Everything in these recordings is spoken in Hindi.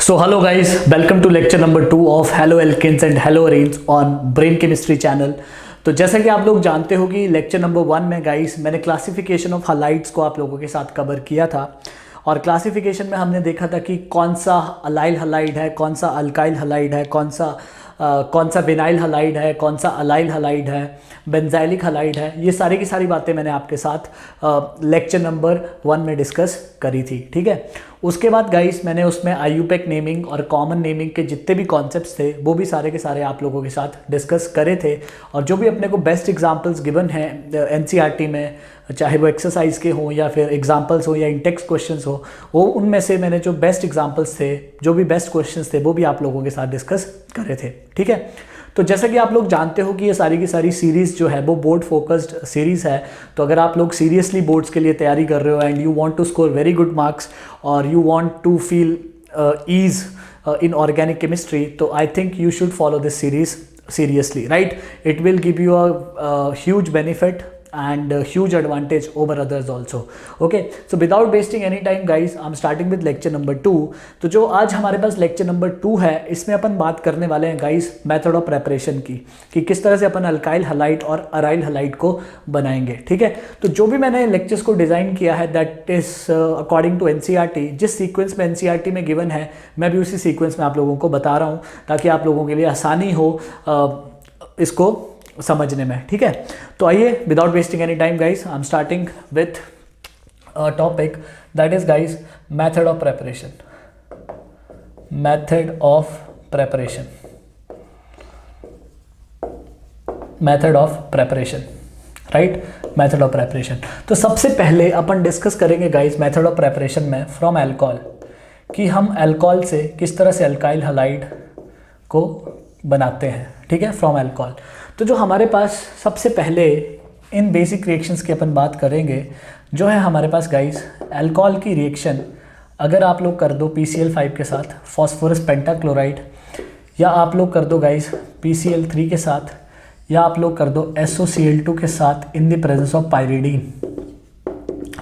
So hello guys, welcome to lecture number 2 of Hello Alkenes and Hello Arenes on Brain Chemistry channel। तो जैसा कि आप लोग जानते हो कि लेक्चर नंबर 1 में गाइस मैंने क्लासिफिकेशन ऑफ हलाइड्स को आप लोगों के साथ कवर किया था और क्लासिफिकेशन में हमने देखा था कि कौन सा अलाइल हलाइड है, कौन सा अल्काइल हलाइड है, कौन सा विनाइल हलाइड है, कौन सा अलाइल हलाइड है, बेंजाइलिक हलाइड है। ये सारी की सारी बातें मैंने आपके साथ लेक्चर नंबर 1 में डिस्कस करी थी, ठीक है। उसके बाद गाइस मैंने उसमें आईयूपैक नेमिंग और कॉमन नेमिंग के जितने भी कॉन्सेप्ट्स थे वो भी सारे के सारे आप लोगों के साथ डिस्कस करे थे और जो भी अपने को बेस्ट एग्जांपल्स गिवन हैं एनसीईआरटी में, चाहे वो एक्सरसाइज के हों या फिर एग्जांपल्स हो या इंटेक्स्ट क्वेश्चंस हो, वो उनमें से मैंने जो बेस्ट एग्जांपल्स थे, जो भी बेस्ट क्वेश्चंस थे वो भी आप लोगों के साथ डिस्कस करे थे, ठीक है। तो जैसा कि आप लोग जानते हो कि ये सारी की सारी सीरीज़ जो है वो बोर्ड फोकस्ड सीरीज़ है। तो अगर आप लोग सीरियसली बोर्ड्स के लिए तैयारी कर रहे हो and you want to score very good marks और you want to feel ease in organic chemistry, तो I think you should follow this series seriously, right? It will give you a huge benefit and a huge advantage over others also. Okay, so without wasting any time guys, I'm starting with lecture number 2. तो जो आज हमारे पास lecture number 2 है, इसमें अपन बात करने वाले हैं guys मेथड ऑफ प्रेपरेशन की, कि किस तरह से अपन अल्काइल हलाइड और अराइल हलाइड को बनाएंगे, ठीक है। तो जो भी मैंने लेक्चर्स को डिज़ाइन किया है that is according to NCERT, जिस सीक्वेंस में एनसीईआरटी में गिवन है मैं भी उसी सीक्वेंस में आप लोगों को बता रहा हूँ ताकि आप लोगों के लिए आसानी हो इसको समझने में, ठीक है। तो आइए without wasting any time guys, I am starting with topic that is guys method of preparation. Method of preparation, method of preparation, right, method of preparation. तो सबसे पहले अपन डिस्कस करेंगे गाइस मेथड ऑफ प्रेपरेशन में फ्रॉम अल्कोहल, कि हम अल्कोहल से किस तरह से अल्काइल हलाइड को बनाते हैं, ठीक है, फ्रॉम अल्कोहल। तो जो हमारे पास सबसे पहले इन बेसिक रिएक्शंस की अपन बात करेंगे, जो है हमारे पास गाइस अल्कोहल की रिएक्शन अगर आप लोग कर दो PCl5 के साथ फॉस्फोरस पेंटाक्लोराइड, या आप लोग कर दो गाइस PCl3 के साथ, या आप लोग कर दो SOCl2 के साथ in the presence of pyridine.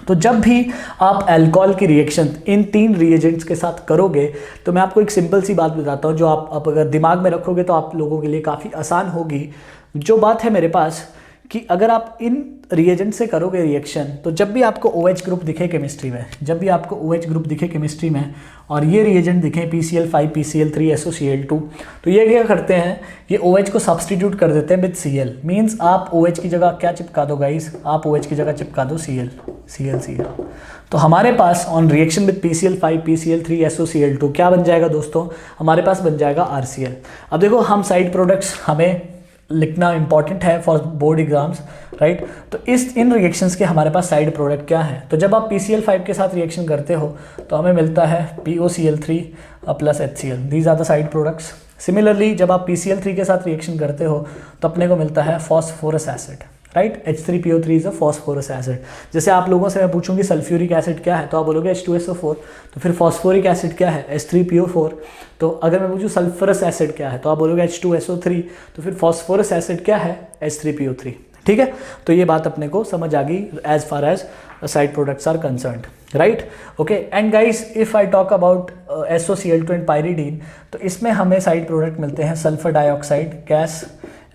तो जब भी आप अल्कोहल की रिएक्शन इन 3 रिएजेंट्स के साथ करोगे तो मैं आपको एक सिंपल सी बात बताता हूँ जो आप अगर दिमाग में रखोगे तो आप लोगों के लिए काफ़ी आसान होगी। जो बात है मेरे पास कि अगर आप इन रिएजेंट से करोगे रिएक्शन, तो जब भी आपको OH ग्रुप दिखे केमिस्ट्री में, जब भी आपको OH ग्रुप दिखे केमिस्ट्री में और ये रिएजेंट दिखे PCl5, PCl3, SOCl2, तो ये क्या करते हैं, ये OH को सब्सटीट्यूट कर देते हैं विद Cl। मीन्स आप OH की जगह क्या चिपका दो गाइस, आप OH की जगह चिपका दो Cl। तो हमारे pass on reaction with PCl5, PCl3, SOCl2 क्या बन जाएगा दोस्तों, हमारे पास बन जाएगा RCl। अब देखो हम साइड प्रोडक्ट्स हमें लिखना इंपॉर्टेंट है फॉर बोर्ड एग्जाम्स, राइट। तो इन रिएक्शंस के हमारे पास साइड प्रोडक्ट क्या है, तो जब आप PCl5 के साथ रिएक्शन करते हो तो हमें मिलता है POCl3 plus HCl, these are the side products. Similarly जब आप PCl3 के साथ रिएक्शन करते हो तो अपने को मिलता है phosphorous acid, right, H3PO3 is a phosphorous acid. जैसे आप लोगों से मैं पूछूंगी सल्फ्यूरिक एसिड क्या है तो आप बोलोगे H2SO4, तो फिर फॉस्फोरिक एसिड क्या है H3PO4। तो अगर मैं पूछूं सल्फरस एसिड क्या है तो आप बोलोगे H2SO3, तो फिर फॉस्फोरस एसिड क्या है H3PO3, ठीक है। तो ये बात अपने को समझ आ गई as far as side products are concerned, right, okay. And guys if I talk about SOCl2 and pyridine, तो इसमें हमें साइड प्रोडक्ट मिलते हैं sulphur dioxide gas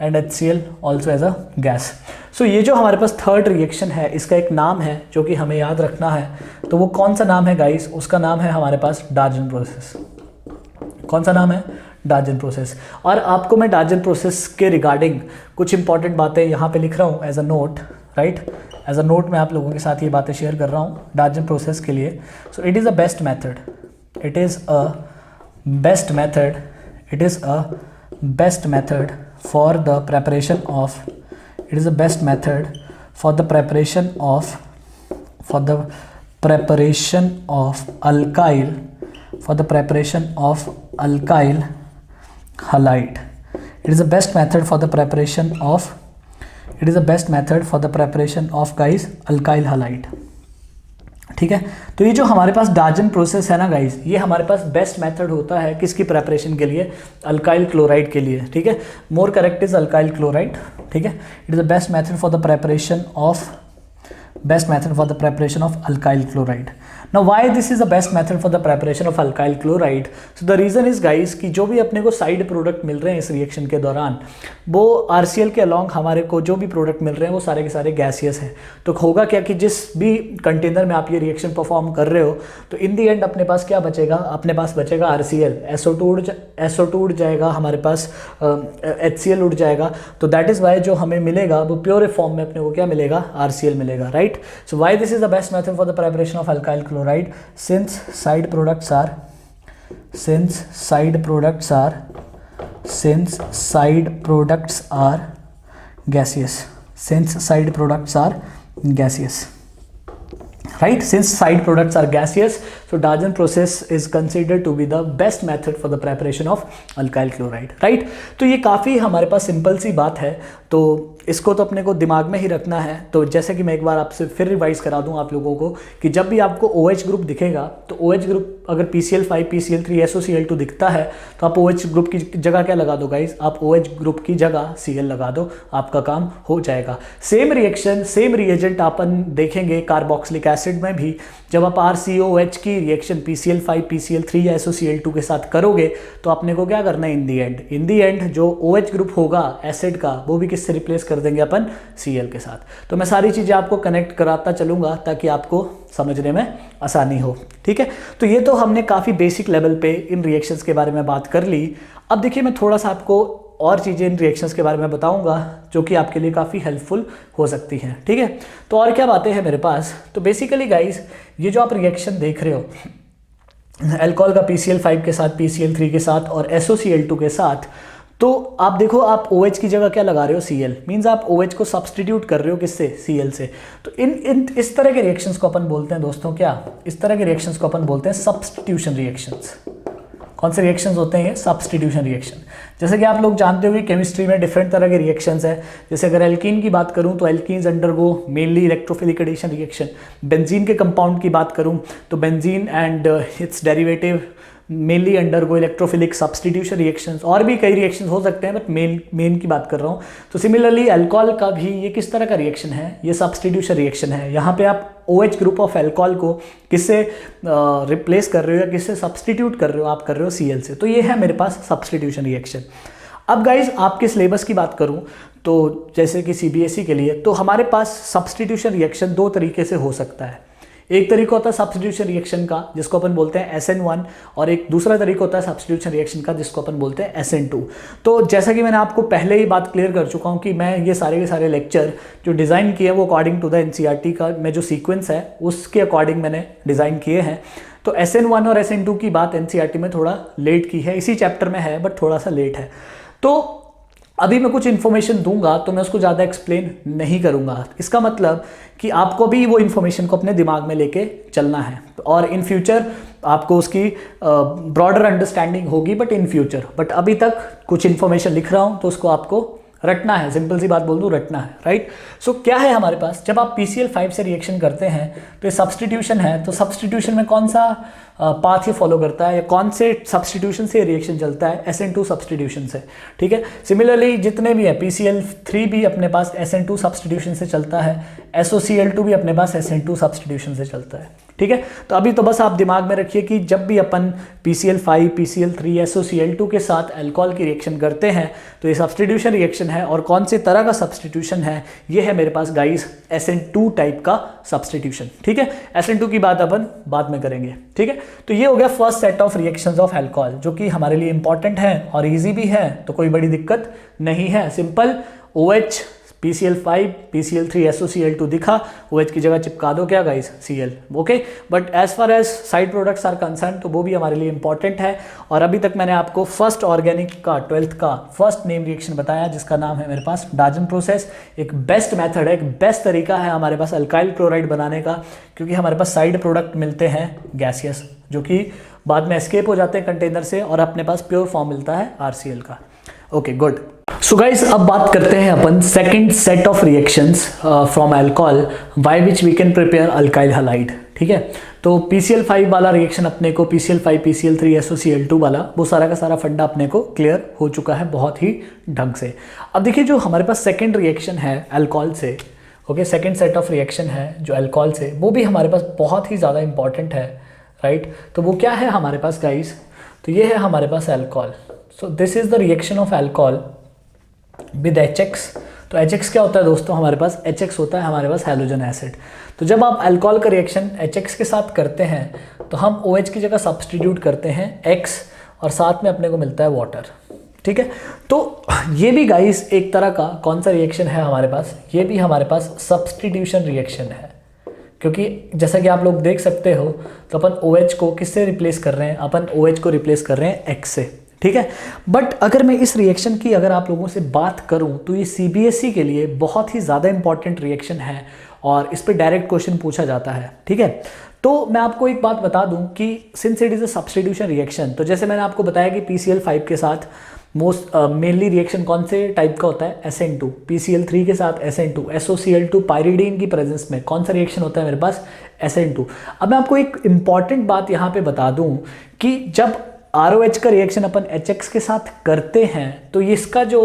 and HCl also as a gas. So ये जो हमारे पास थर्ड रिएक्शन है इसका एक नाम है जो कि हमें याद रखना है। तो वो कौन सा नाम है गाइस, उसका नाम है हमारे पास डार्जन प्रोसेस। कौन सा नाम है, डार्जन प्रोसेस। और आपको मैं डार्जन प्रोसेस के रिगार्डिंग कुछ इंपॉर्टेंट बातें यहाँ पे लिख रहा हूँ as a note, right, as a note मैं आप लोगों के साथ ये बातें शेयर कर रहा हूँ डार्जन प्रोसेस के लिए। So it is a best method, it is a best method, it is a best method for the preparation of, it is the best method for the preparation of alkyl, for the preparation of alkyl halide. It is the best method for the preparation of, it is the best method for the preparation of guys alkyl halide, ठीक है। तो ये जो हमारे पास डार्जन प्रोसेस है ना गाइस, ये हमारे पास बेस्ट मेथड होता है किसकी प्रेपरेशन के लिए, अल्काइल क्लोराइड के लिए, ठीक है। More correct is alkyl chloride, ठीक है। It is the best method for the preparation of best method for the preparation of alkyl chloride. Now why this is the best method for the preparation of alkyl chloride? So the reason is guys कि जो भी अपने को साइड प्रोडक्ट मिल रहे हैं इस रिएक्शन के दौरान, वो RCl के अलॉन्ग हमारे को जो भी प्रोडक्ट मिल रहे हैं वो सारे के सारे गैसियस हैं। तो होगा क्या कि जिस भी कंटेनर में आप ये रिएक्शन परफॉर्म कर रहे हो, तो इन दी एंड अपने पास क्या बचेगा, अपने पास बचेगा RCl, SO2 उड़ जाएगा, हमारे पास HCl उड़ जाएगा। तो दैट इज़ वाई जो हमें मिलेगा वो प्योर फॉर्म में अपने को क्या मिलेगा, RCl मिलेगा, right. So why this is the best method for the preparation of alkyl chloride, since side products are gaseous, so Darjan process is considered to be the best method for the preparation of alkyl chloride, right। तो ये काफ़ी हमारे पास सिंपल सी बात है, तो इसको तो अपने को दिमाग में ही रखना है। तो जैसे कि मैं एक बार आपसे फिर रिवाइज करा दूं आप लोगों को कि जब भी आपको OH ग्रुप दिखेगा, तो OH ग्रुप अगर PCl5 PCl3 SOCl2 दिखता है, तो आप OH ग्रुप की जगह क्या लगा दो गाइज, आप OH ग्रुप की जगह Cl लगा दो, आपका काम हो जाएगा। सेम रिएक्शन सेम रिएजेंट अपन देखेंगे कार्बोक्सिलिक एसिड में भी। जब आप RCOH की रिएक्शन PCl5 PCl3 या SOCl2 के साथ करोगे, तो आपने को क्या करना है, इन दी एंड जो OH ग्रुप होगा एसिड का, वो भी किससे रिप्लेस कर देंगे अपन, Cl के साथ। तो मैं सारी चीज़ें आपको कनेक्ट कराता चलूँगा ताकि आपको समझने में आसानी हो, ठीक है। तो ये तो हमने काफ़ी बेसिक लेवल पे इन रिएक्शंस के बारे में बात कर ली। अब देखिए मैं थोड़ा सा आपको और चीज़ें इन रिएक्शंस के बारे में बताऊंगा जो कि आपके लिए काफ़ी हेल्पफुल हो सकती हैं, ठीक है। तो और क्या बातें हैं मेरे पास, तो बेसिकली गाइस ये जो आप रिएक्शन देख रहे हो अल्कोहल का PCl5 के साथ, PCl3 के साथ और SOCl2 के साथ, तो आप देखो आप OH की जगह क्या लगा रहे हो, Cl, मीन्स आप OH को सब्सटीट्यूट कर रहे हो किससे, Cl से। तो इस तरह के रिएक्शंस को अपन बोलते हैं दोस्तों क्या, इस तरह के रिएक्शंस को अपन बोलते हैं सब्सटीट्यूशन रिएक्शंस। कौन से रिएक्शंस होते हैं ये, सब्सटीट्यूशन रिएक्शन। जैसे कि आप लोग जानते हो कि केमिस्ट्री में डिफरेंट तरह के रिएक्शंस है। जैसे अगर एल्कीन की बात करूं तो alkenes undergo mainly electrophilic addition reaction. Benzene के कंपाउंड की बात करूं तो benzene and its derivative mainly undergo electrophilic substitution reactions. और भी कई रिएक्शंस हो सकते हैं बट मेन की बात कर रहा हूँ। तो सिमिलरली अल्कोहल का भी ये किस तरह का रिएक्शन है, ये सब्सटीट्यूशन रिएक्शन है। यहाँ पे आप OH ग्रुप ऑफ अल्कोहल को किससे रिप्लेस कर रहे हो या किससे सब्सटीट्यूट कर रहे हो, आप कर रहे हो Cl से। तो ये है मेरे पास सब्सटीट्यूशन रिएक्शन। अब गाइज आपके सिलेबस की बात करूँ तो जैसे कि CBSE के लिए, तो हमारे पास सब्सटीट्यूशन रिएक्शन दो तरीके से हो सकता है। एक तरीका होता है सब्सटीट्यूशन रिएक्शन का जिसको अपन बोलते हैं SN1, और एक दूसरा तरीका होता है सब्सटीट्यूशन रिएक्शन का जिसको अपन बोलते हैं SN2। तो जैसा कि मैंने आपको पहले ही बात क्लियर कर चुका हूँ कि मैं ये सारे के सारे लेक्चर जो डिज़ाइन किए हैं वो अकॉर्डिंग टू द NCERT का में जो सीक्वेंस है उसके अकॉर्डिंग मैंने डिज़ाइन किए हैं। तो SN1 और SN2 की बात NCERT में थोड़ा लेट की है, इसी चैप्टर में है बट थोड़ा सा लेट है। तो अभी मैं कुछ इन्फॉर्मेशन दूंगा तो मैं उसको ज़्यादा एक्सप्लेन नहीं करूंगा। इसका मतलब कि आपको भी वो इन्फॉर्मेशन को अपने दिमाग में लेके चलना है और इन फ्यूचर आपको उसकी ब्रॉडर अंडरस्टैंडिंग होगी बट इन फ्यूचर। बट अभी तक कुछ इन्फॉर्मेशन लिख रहा हूँ तो उसको आपको रटना है, सिंपल सी बात बोल दूँ, रटना है, राइट। सो क्या है हमारे पास, जब आप PCl5 से रिएक्शन करते हैं तो ये सब्सटीट्यूशन है। तो सब्सटीट्यूशन में कौन सा पाथ ये फॉलो करता है या कौन से सब्सटीट्यूशन से रिएक्शन चलता है, SN2 सब्सटीट्यूशन से, ठीक है। सिमिलरली जितने भी है PCl3 भी अपने पास SN2 सब्सटीट्यूशन से चलता है, SOCl2 भी अपने पास SN2 सब्सटीट्यूशन से चलता है, ठीक है। तो अभी तो बस आप दिमाग में रखिए कि जब भी अपन PCl5 PCl3 SOCl2 के साथ अल्कोहल की रिएक्शन करते हैं तो ये सब्सटीट्यूशन रिएक्शन है। और कौन से तरह का सब्सटीट्यूशन है, ये है मेरे पास गाइस SN2 टाइप का सब्सटीट्यूशन, ठीक है। SN2 की बात अपन बाद में करेंगे, ठीक है। तो ये हो गया first set of reactions of alcohol जो कि हमारे लिए इंपॉर्टेंट है और इजी भी है, तो कोई बड़ी दिक्कत नहीं है। Simple OH PCl5 PCl3 SOCl2 दिखा, OH की जगह चिपका दो क्या guys, Cl, okay. But as far as side products are concern तो वो भी हमारे लिए इंपॉर्टेंट है। और अभी तक मैंने आपको फर्स्ट ऑर्गेनिक का 12th का फर्स्ट नेम रिएक्शन बताया जिसका नाम है मेरे पास डार्जन प्रोसेस। एक बेस्ट मेथड है, एक बेस्ट तरीका है हमारे पास अल्काइल क्लोराइड बनाने का, क्योंकि हमारे पास साइड प्रोडक्ट मिलते हैं गैसियस जो कि बाद में एस्केप हो जाते हैं कंटेनर से और अपने पास प्योर फॉर्म मिलता है RCl का, ओके गुड। सो गाइस अब बात करते हैं अपन second set of reactions from alcohol by which we can prepare alkyl halide, ठीक है। तो PCl5 वाला रिएक्शन अपने को, PCl5 PCl3 SOCl2 वाला, वो सारा का सारा फंडा अपने को क्लियर हो चुका है बहुत ही ढंग से। अब देखिए जो हमारे पास सेकंड रिएक्शन है अल्कोहल से okay, second set of reaction है जो अल्कोहल से, वो भी हमारे पास बहुत ही ज़्यादा इंपॉर्टेंट है, राइट। तो वो क्या है हमारे पास गाइस, तो ये है हमारे पास alcohol. So this is the reaction of alcohol with HX। तो HX क्या होता है दोस्तों, हमारे पास HX होता है हमारे पास हैलोजन एसिड। तो जब आप अल्कोहल का रिएक्शन HX के साथ करते हैं तो हम OH की जगह सब्सटीट्यूट करते हैं X और साथ में अपने को मिलता है वाटर, ठीक है। तो ये भी गाइस एक तरह का कौन सा रिएक्शन है हमारे पास, ये भी हमारे पास सब्सटीट्यूशन रिएक्शन है, क्योंकि जैसा कि आप लोग देख सकते हो तो अपन OH को किससे रिप्लेस कर रहे हैं, अपन OH को रिप्लेस कर रहे हैं X से, ठीक है। बट अगर मैं इस रिएक्शन की अगर आप लोगों से बात करूं तो ये CBSE के लिए बहुत ही ज़्यादा इंपॉर्टेंट रिएक्शन है और इस पर डायरेक्ट क्वेश्चन पूछा जाता है, ठीक है। तो मैं आपको एक बात बता दूं कि since it is a substitution reaction, तो जैसे मैंने आपको बताया कि PCl5 के साथ मोस्ट मेनली रिएक्शन कौन से टाइप का होता है, SN2, PCl3 के साथ SN2, SOCl2 पायरिडीन की प्रेजेंस में कौन सा रिएक्शन होता है मेरे पास, SN2। अब मैं आपको एक इंपॉर्टेंट बात यहाँ पे बता दूं कि जब ROH का रिएक्शन अपन HX के साथ करते हैं तो इसका जो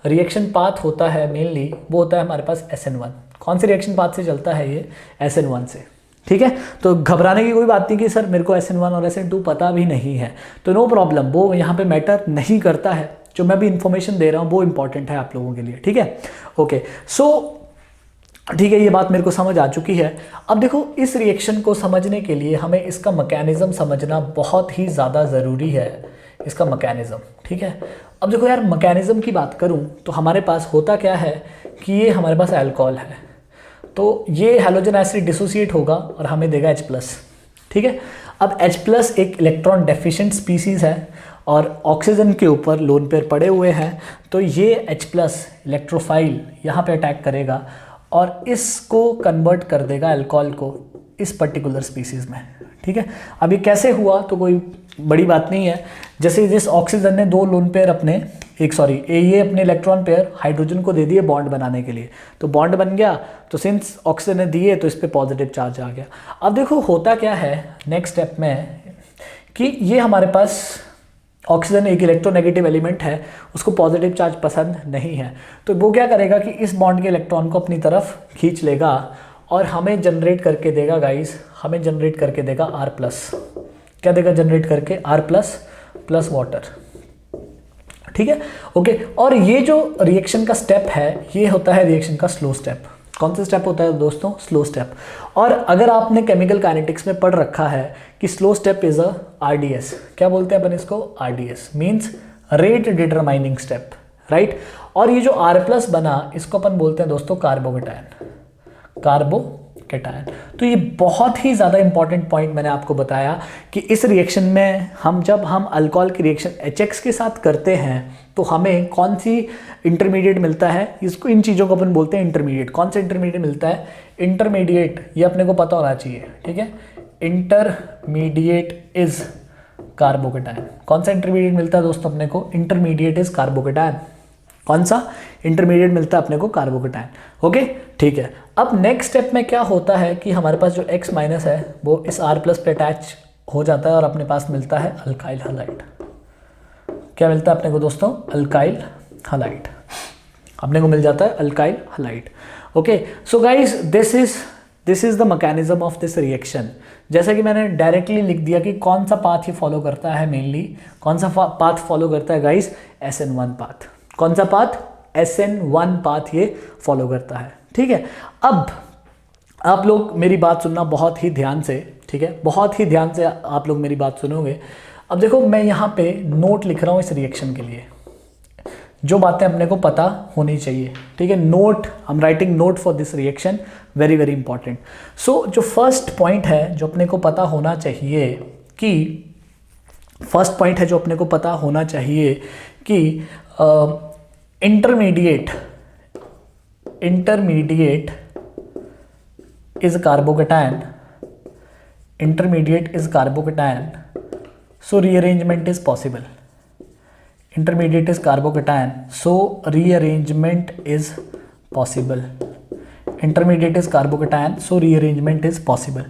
रिएक्शन पाथ होता है मेनली वो होता है हमारे पास SN1। कौन से रिएक्शन पाथ से चलता है ये, SN1 से, ठीक है। तो घबराने की कोई बात नहीं कि सर मेरे को SN1 और SN2 पता भी नहीं है, तो नो प्रॉब्लम, वो यहाँ पे मैटर नहीं करता है। जो मैं भी इंफॉर्मेशन दे रहा हूँ वो इंपॉर्टेंट है आप लोगों के लिए, ठीक है। ओके, सो ठीक है, ये बात मेरे को समझ आ चुकी है। अब देखो, इस रिएक्शन को समझने के लिए हमें इसका मैकेनिज्म समझना बहुत ही ज़्यादा ज़रूरी है, इसका मैकेनिज्म, ठीक है। अब देखो यार, मैकेनिज्म की बात करूं तो हमारे पास होता क्या है कि ये हमारे पास अल्कोहल है, तो ये हैलोजन एसिड डिसोसिएट होगा और हमें देगा H+, ठीक है। अब H+ एक इलेक्ट्रॉन डेफिशिएंट स्पीसीज़ है और ऑक्सीजन के ऊपर लोन पेयर पड़े हुए हैं, तो ये H+ इलेक्ट्रोफाइल यहाँ पे अटैक करेगा और इसको कन्वर्ट कर देगा अल्कोहल को इस पर्टिकुलर स्पीसीज़ में, ठीक है। अब ये कैसे हुआ तो कोई बड़ी बात नहीं है। जैसे जिस ऑक्सीजन ने दो लोन पेयर अपने ये अपने इलेक्ट्रॉन पेयर हाइड्रोजन को दे दिए बॉन्ड बनाने के लिए, तो बॉन्ड बन गया, तो सिंस ऑक्सीजन ने दिए तो इस पर पॉजिटिव चार्ज आ गया। अब देखो होता क्या है नेक्स्ट स्टेप में कि ये हमारे पास ऑक्सीजन एक इलेक्ट्रोनेगेटिव एलिमेंट है, उसको पॉजिटिव चार्ज पसंद नहीं है, तो वो क्या करेगा कि इस बॉन्ड के इलेक्ट्रॉन को अपनी तरफ खींच लेगा और हमें जनरेट करके देगा गाइस, हमें जनरेट करके देगा R+। क्या देगा जनरेट करके, R+ प्लस वाटर, ठीक है। ओके, और ये जो रिएक्शन का स्टेप है ये होता है रिएक्शन का स्लो स्टेप। कौन सा स्टेप होता है दोस्तों, स्लो स्टेप। और अगर आपने केमिकल काइनेटिक्स में पढ़ रखा है कि slow step is a RDS, क्या बोलते हैं अपन इसको, RDS means rate determining step, right. और ये जो R+ बना इसको अपन बोलते हैं दोस्तों कार्बोकेटायन, कार्बोकेटायन। तो ये बहुत ही ज़्यादा इंपॉर्टेंट पॉइंट मैंने आपको बताया कि इस रिएक्शन में जब हम अल्कोहल की रिएक्शन HX के साथ करते हैं तो हमें कौन सी इंटरमीडिएट मिलता है, इसको इन चीज़ों को अपन बोलते हैं इंटरमीडिएट। कौन सा इंटरमीडिएट मिलता है, इंटरमीडिएट, ये अपने को पता होना चाहिए, ठीक है। Intermediate is carbocation. कौन सा इंटरमीडिएट मिलता है दोस्तों अपने को, इंटरमीडिएट इज कार्बोकेटायन। कौन सा इंटरमीडिएट मिलता है अपने को, कार्बोकेटायन। ओके, ठीक है। अब नेक्स्ट स्टेप में क्या होता है कि हमारे पास जो X- है वो इस R+ पे अटैच हो जाता है और अपने पास मिलता है अल्काइल हैलाइड। क्या मिलता है अपने को दोस्तों, अल्काइल हैलाइड, अपने को मिल जाता है alkyl halide. Okay, so guys this is the mechanism of this reaction. जैसा कि मैंने डायरेक्टली लिख दिया कि कौन सा पाथ ये फॉलो करता है, मेनली कौन सा पाथ फॉलो करता है गाइस, SN1 पाथ। कौन सा पाथ, SN1 पाथ ये फॉलो करता है, ठीक है। अब आप लोग मेरी बात सुनना बहुत ही ध्यान से, ठीक है, बहुत ही ध्यान से आप लोग मेरी बात सुनोगे। अब देखो मैं यहाँ पे नोट लिख रहा हूँ इस रिएक्शन के लिए, जो बातें अपने को पता होनी चाहिए, ठीक है। Note, I am writing note for this reaction, very very important. So जो फर्स्ट पॉइंट है जो अपने को पता होना चाहिए कि intermediate is carbocation, intermediate is carbocation, so rearrangement is possible. Intermediate is carbocation, so rearrangement is possible. Intermediate is carbocation, so rearrangement is possible.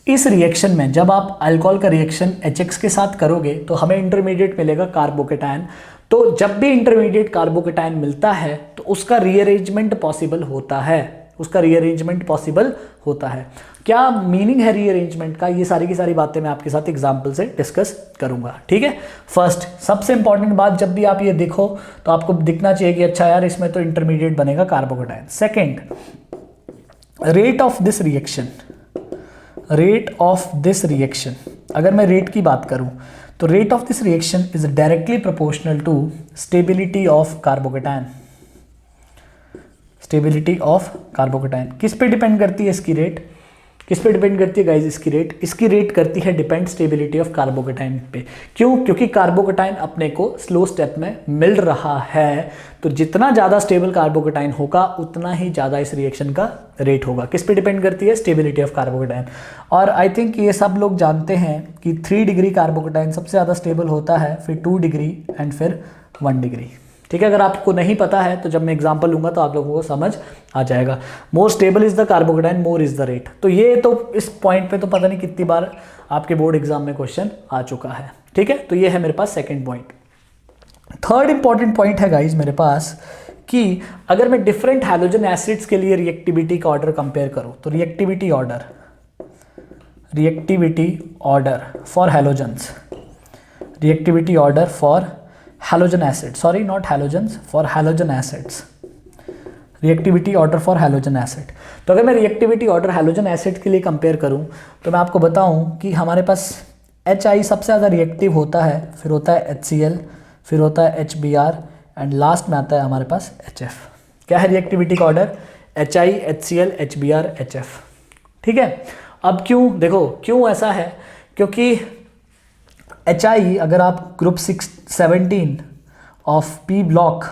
इस रिएक्शन में जब आप अल्कोहल का रिएक्शन HX के साथ करोगे तो हमें इंटरमीडिएट मिलेगा कार्बोकेटायन। तो जब भी इंटरमीडिएट कार्बोकेटायन मिलता है तो उसका रीअरेंजमेंट पॉसिबल होता है। उसका रीअरेंजमेंट पॉसिबल होता है। क्या मीनिंग है रीअरेंजमेंट का, ये सारी की सारी बातें मैं आपके साथ एग्जाम्पल से डिस्कस करूंगा, ठीक है। फर्स्ट सबसे इंपॉर्टेंट बात, जब भी आप ये देखो तो आपको दिखना चाहिए कि अच्छा यार इसमें तो इंटरमीडिएट बनेगा carbocation. Second, rate of this reaction, rate of this reaction, अगर मैं रेट की बात करूं तो rate of this reaction is directly proportional to stability of carbocation. Stability of carbocation किस पे डिपेंड करती है, इसकी रेट किस पे डिपेंड करती है गाइज, इसकी रेट, इसकी रेट करती है डिपेंड स्टेबिलिटी ऑफ कार्बोकेटायन पे। क्यों? क्योंकि कार्बोकेटायन अपने को स्लो स्टेप में मिल रहा है, तो जितना ज़्यादा स्टेबल कार्बोकेटायन होगा उतना ही ज़्यादा इस रिएक्शन का रेट होगा। किस पे डिपेंड करती है? Stability of carbocation. और आई थिंक ये सब लोग जानते हैं कि 3 डिग्री कार्बोकेटायन सबसे ज़्यादा स्टेबल होता है, फिर 2 डिग्री एंड फिर 1 डिग्री, ठीक है। अगर आपको नहीं पता है तो जब मैं एग्जांपल लूंगा तो आप लोगों को समझ आ जाएगा। More stable is the carbocation, more is the rate. तो ये तो इस पॉइंट पे तो पता नहीं कितनी बार आपके बोर्ड एग्जाम में क्वेश्चन आ चुका है, ठीक है। तो ये है मेरे पास second point. Third important point है गाइज मेरे पास कि अगर मैं डिफरेंट हैलोजन एसिड्स के लिए रिएक्टिविटी का ऑर्डर कंपेयर करूं तो reactivity order for halogens, reactivity order for halogen acid, sorry not halogens, for halogen acids, reactivity order for halogen acid. तो अगर मैं रिएक्टिविटी ऑर्डर हैलोजन एसिड के लिए कंपेयर करूं तो मैं आपको बताऊं कि हमारे पास HI सबसे ज़्यादा रिएक्टिव होता है, फिर होता है HCl, फिर होता है HBr एंड लास्ट में आता है हमारे पास HF। क्या है रिएक्टिविटी का order? HI, HCl, HBr, HF, ठीक है। अब क्यों, देखो क्यों ऐसा है, क्योंकि HI अगर आप group 17 of P block,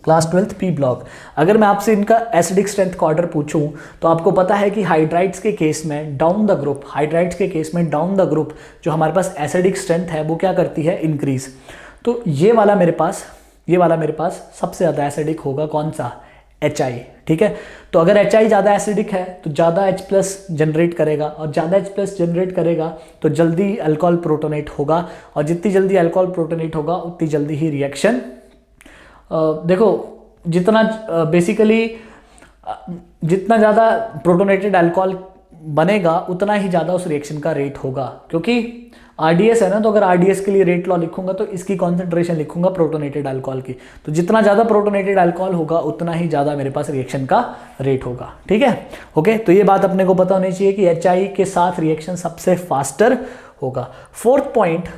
class 12 P block, अगर मैं आपसे इनका एसिडिक स्ट्रेंथ का ऑर्डर पूछूं तो आपको पता है कि हाइड्राइड्स के केस में डाउन द ग्रुप, हाइड्राइड्स के केस में डाउन द ग्रुप जो हमारे पास एसिडिक स्ट्रेंथ है वो क्या करती है? इंक्रीज। तो ये वाला मेरे पास सबसे ज़्यादा एसिडिक होगा, कौन सा? HI, ठीक है। तो अगर HI ज़्यादा एसिडिक है तो ज़्यादा H+ जनरेट करेगा, और ज़्यादा H+ जनरेट करेगा तो जल्दी अल्कोहल प्रोटोनेट होगा, और जितनी जल्दी अल्कोहल प्रोटोनेट होगा उतनी जल्दी ही रिएक्शन, देखो जितना बेसिकली जितना ज़्यादा प्रोटोनेटेड अल्कोहल बनेगा उतना ही ज़्यादा उस रिएक्शन का रेट होगा। क्योंकि RDS है ना, तो अगर RDS के लिए रेट लॉ लिखूंगा तो इसकी कॉन्सेंट्रेशन लिखूंगा प्रोटोनेटेड अल्कोहल की, तो जितना ज़्यादा प्रोटोनेटेड अल्कोहल होगा उतना ही ज़्यादा मेरे पास रिएक्शन का रेट होगा, ठीक है। ओके, तो ये बात अपने को पता होनी चाहिए कि HI के साथ रिएक्शन सबसे फास्टर होगा। फोर्थ पॉइंट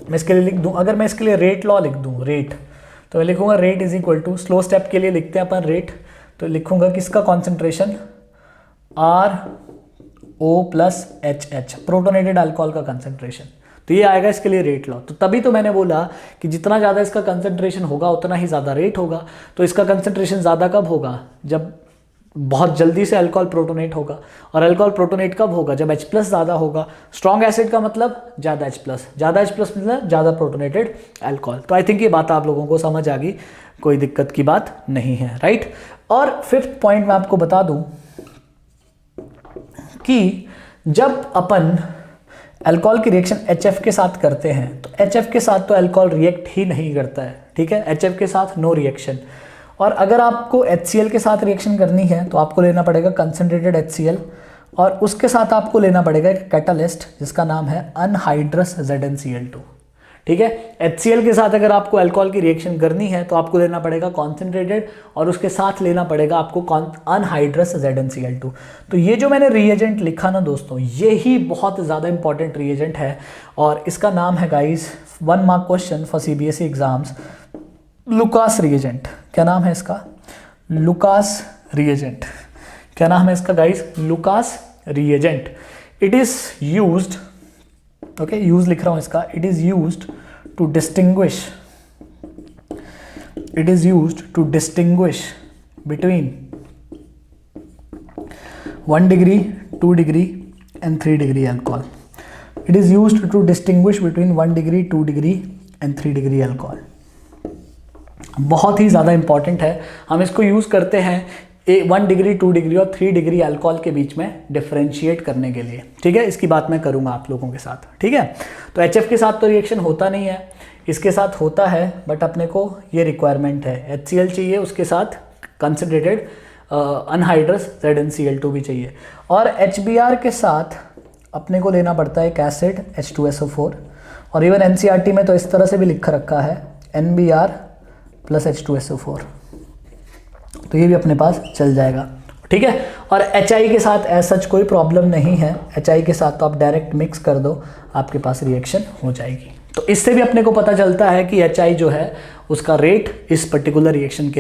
मैं इसके लिए लिख दूँ, अगर मैं इसके लिए रेट लॉ लिख दूँ, रेट, तो मैं लिखूंगा rate is equal to, slow step के लिए लिखते हैं अपन रेट, तो लिखूंगा किसका concentration? RO + HH, protonated alcohol का कंसंट्रेशन। तो ये आएगा इसके लिए रेट लॉ। तो तभी तो मैंने बोला कि जितना ज़्यादा इसका कंसंट्रेशन होगा उतना ही ज़्यादा रेट होगा। तो इसका कंसंट्रेशन ज़्यादा कब होगा? जब बहुत जल्दी से अल्कोहल प्रोटोनेट होगा, और अल्कोहल प्रोटोनेट कब होगा? जब H+ ज़्यादा होगा। स्ट्रॉन्ग एसिड का मतलब ज़्यादा H+, ज़्यादा H+ मतलब ज़्यादा प्रोटोनेटेड अल्कोहल। तो आई थिंक ये बात आप लोगों को समझ आ गई, कोई दिक्कत की बात नहीं है, राइट। और फिफ्थ पॉइंट मैं आपको बता दूं कि जब अपन अल्कोहल की रिएक्शन HF के साथ करते हैं तो HF के साथ तो अल्कोहल रिएक्ट ही नहीं करता है, ठीक है। HF के साथ नो रिएक्शन। और अगर आपको HCl के साथ रिएक्शन करनी है तो आपको लेना पड़ेगा कंसनट्रेटेड HCl, और उसके साथ आपको लेना पड़ेगा एक कैटालिस्ट जिसका नाम है अनहाइड्रस ZnCl2, ठीक है। HCl के साथ अगर आपको अल्कोहल की रिएक्शन करनी है तो आपको लेना पड़ेगा कॉन्सेंट्रेटेड, और उसके साथ लेना पड़ेगा आपको अनहाइड्रस ZnCl2। तो ये जो मैंने रिएजेंट लिखा ना दोस्तों, ये ही बहुत ज़्यादा इंपॉर्टेंट रिएजेंट है, और इसका नाम है guys 1 mark question for CBSE exams, Lucas reagent. क्या नाम है इसका? Lucas reagent. क्या नाम है इसका guys? Lucas reagent. It is used, okay, use लिख रहा हूं इसका, it is used to distinguish, it is used to distinguish between 1 degree, 2 degree and 3 degree alcohol. It is used to distinguish between 1 degree, 2 degree and 3 degree alcohol. बहुत ही ज़्यादा इंपॉर्टेंट है, हम इसको यूज़ करते हैं 1 डिग्री, 2 डिग्री और 3 डिग्री अल्कोहल के बीच में डिफरेंशिएट करने के लिए, ठीक है। इसकी बात मैं करूंगा आप लोगों के साथ, ठीक है। तो HF के साथ तो रिएक्शन होता नहीं है, इसके साथ होता है, बट अपने को ये रिक्वायरमेंट है, HCl चाहिए, उसके साथ कंसनट्रेटेड अनहाइड्रस ZnCl2 भी चाहिए। और HBr के साथ अपने को लेना पड़ता है एक एसिड H2SO4, और इवन NCERT में तो इस तरह से भी लिखा रखा है NBr प्लस H2SO4, तो ये भी अपने पास चल जाएगा, ठीक है। और HI के साथ ऐसा सच कोई प्रॉब्लम नहीं है, HI के साथ तो आप डायरेक्ट मिक्स कर दो, आपके पास रिएक्शन हो जाएगी। तो इससे भी अपने को पता चलता है कि HI जो है उसका रेट इस पर्टिकुलर रिएक्शन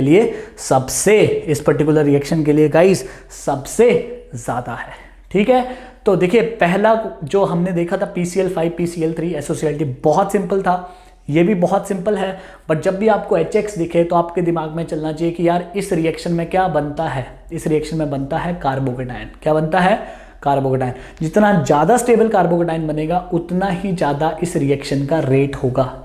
के लिए गाइस सबसे ज़्यादा है, ठीक है। तो देखिए पहला जो हमने देखा था PCl5 PCl3 SOCl बहुत सिंपल था, ये भी बहुत सिंपल है, बट जब भी आपको HX दिखे तो आपके दिमाग में चलना चाहिए कि यार इस रिएक्शन में क्या बनता है, इस रिएक्शन में बनता है कार्बोकेटायन। क्या बनता है? कार्बोकेटायन। जितना ज़्यादा स्टेबल कार्बोकेटायन बनेगा उतना ही ज़्यादा इस रिएक्शन का रेट होगा,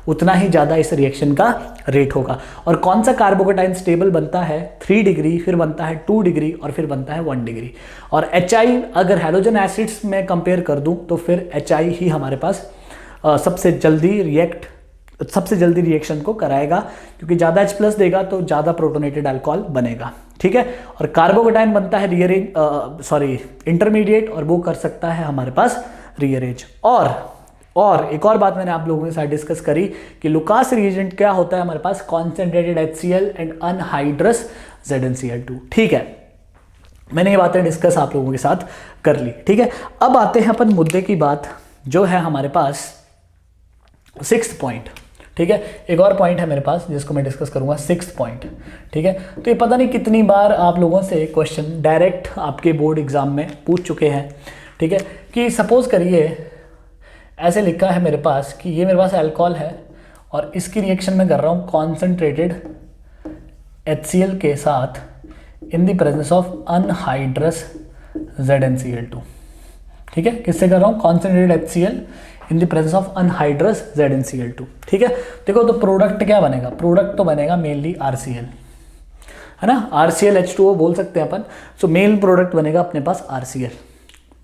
उतना ही ज़्यादा इस रिएक्शन का रेट होगा। और कौन सा कार्बोकेटायन स्टेबल बनता है? 3 डिग्री, फिर बनता है 2 डिग्री और फिर बनता है 1 डिग्री। और HI अगर हैलोजन एसिड्स में कंपेयर कर दूं तो फिर HI ही हमारे पास सबसे जल्दी रिएक्शन को कराएगा, क्योंकि ज़्यादा H+ देगा तो ज़्यादा प्रोटोनेटेड अल्कोहल बनेगा, ठीक है। और कार्बोकेटायन बनता है इंटरमीडिएट, और वो कर सकता है हमारे पास रीअरेंज। और एक और बात मैंने आप लोगों के साथ डिस्कस करी कि लुकास रिएजेंट क्या होता है हमारे पास? Concentrated HCl and anhydrous ZnCl2, ठीक है। मैंने ये बातें डिस्कस आप लोगों के साथ कर ली, ठीक है। अब आते हैं अपन मुद्दे की बात, जो है हमारे पास 6th पॉइंट, ठीक है। एक और पॉइंट है मेरे पास जिसको मैं डिस्कस करूंगा, 6th पॉइंट, ठीक है। तो ये पता नहीं कितनी बार आप लोगों से क्वेश्चन डायरेक्ट आपके बोर्ड एग्जाम में पूछ चुके हैं, ठीक है। कि सपोज करिए ऐसे लिखा है मेरे पास कि ये मेरे पास अल्कोहल है और इसकी रिएक्शन में कर रहा हूँ कॉन्सेंट्रेटेड HCl के साथ in the presence of anhydrous ZnCl2, ठीक है। किससे कर रहा हूँ? Concentrated HCl in the presence of anhydrous ZnCl2, ठीक है। देखो तो प्रोडक्ट क्या बनेगा? प्रोडक्ट तो बनेगा मेनली RCl, है ना, RCl H2O बोल सकते हैं अपन। सो मेन प्रोडक्ट बनेगा अपने पास RCl,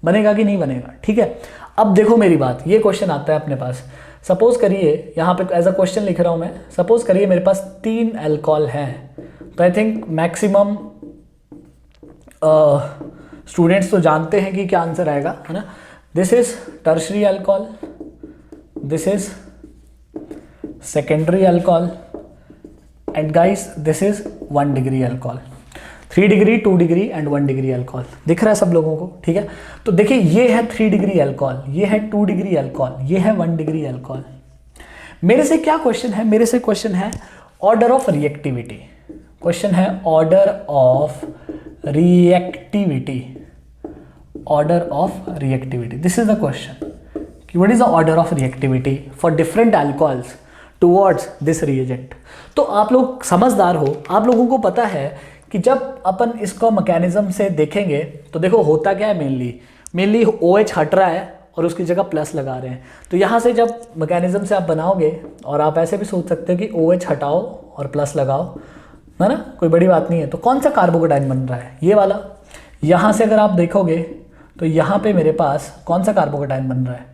बनेगा कि नहीं बनेगा, ठीक है। अब देखो मेरी बात, ये क्वेश्चन आता है अपने पास, सपोज करिए यहाँ पे एज अ क्वेश्चन लिख रहा हूँ मैं, सपोज करिए मेरे पास 3 अल्कोहल हैं, तो आई थिंक मैक्सिमम स्टूडेंट्स तो जानते हैं कि क्या आंसर आएगा, है ना। This is tertiary alcohol, this is secondary alcohol, and guys this is 1 degree alcohol. 3 degree, 2 degree and 1 degree alcohol दिख रहा है सब लोगों को, ठीक है। तो देखिए ये है 3 डिग्री अल्कोहल, ये है 2 डिग्री अल्कोहल, ये है 1 डिग्री अल्कोहल। मेरे से क्या क्वेश्चन है? मेरे से क्वेश्चन है ऑर्डर ऑफ रिएक्टिविटी, क्वेश्चन है order of reactivity, order of reactivity. This is the question कि what is the order of reactivity for different alcohols towards this reagent. तो आप लोग समझदार हो, आप लोगों को पता है कि जब अपन इसको मैकेनिज्म से देखेंगे तो देखो होता क्या है, मेनली OH हट रहा है और उसकी जगह प्लस लगा रहे हैं। तो यहाँ से जब मैकेनिज्म से आप बनाओगे, और आप ऐसे भी सोच सकते हो कि OH हटाओ और प्लस लगाओ, है ना, कोई बड़ी बात नहीं है। तो कौन सा कार्बोकेटाइन बन रहा है? ये वाला। यहाँ से अगर आप देखोगे तो यहाँ पे मेरे पास कौन सा कार्बोकेटाइन बन रहा है?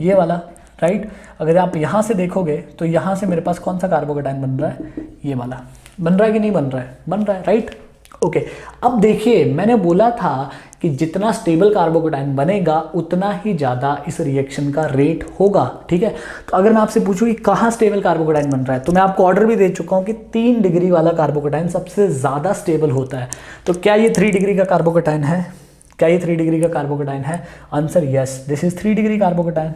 ये वाला, राइट। अगर आप यहाँ से देखोगे तो यहाँ से मेरे पास कौन सा कार्बोकेटाइन बन रहा है? ये वाला। बन रहा है कि नहीं बन रहा है? बन रहा है, राइट। ओके, अब देखिए मैंने बोला था कि जितना स्टेबल कार्बोकेटाइन बनेगा उतना ही ज़्यादा इस रिएक्शन का रेट होगा, ठीक है। तो अगर मैं आपसे पूछूं कि कहाँ स्टेबल कार्बोकेटाइन बन रहा है, तो मैं आपको ऑर्डर भी दे चुका हूँ कि 3 डिग्री वाला कार्बोकेटाइन सबसे ज़्यादा स्टेबल होता है। तो क्या ये 3 डिग्री का कार्बोकेटाइन है? क्या ये 3 डिग्री का कार्बोकेटाइन है? Answer yes, this is 3 degree carbocation,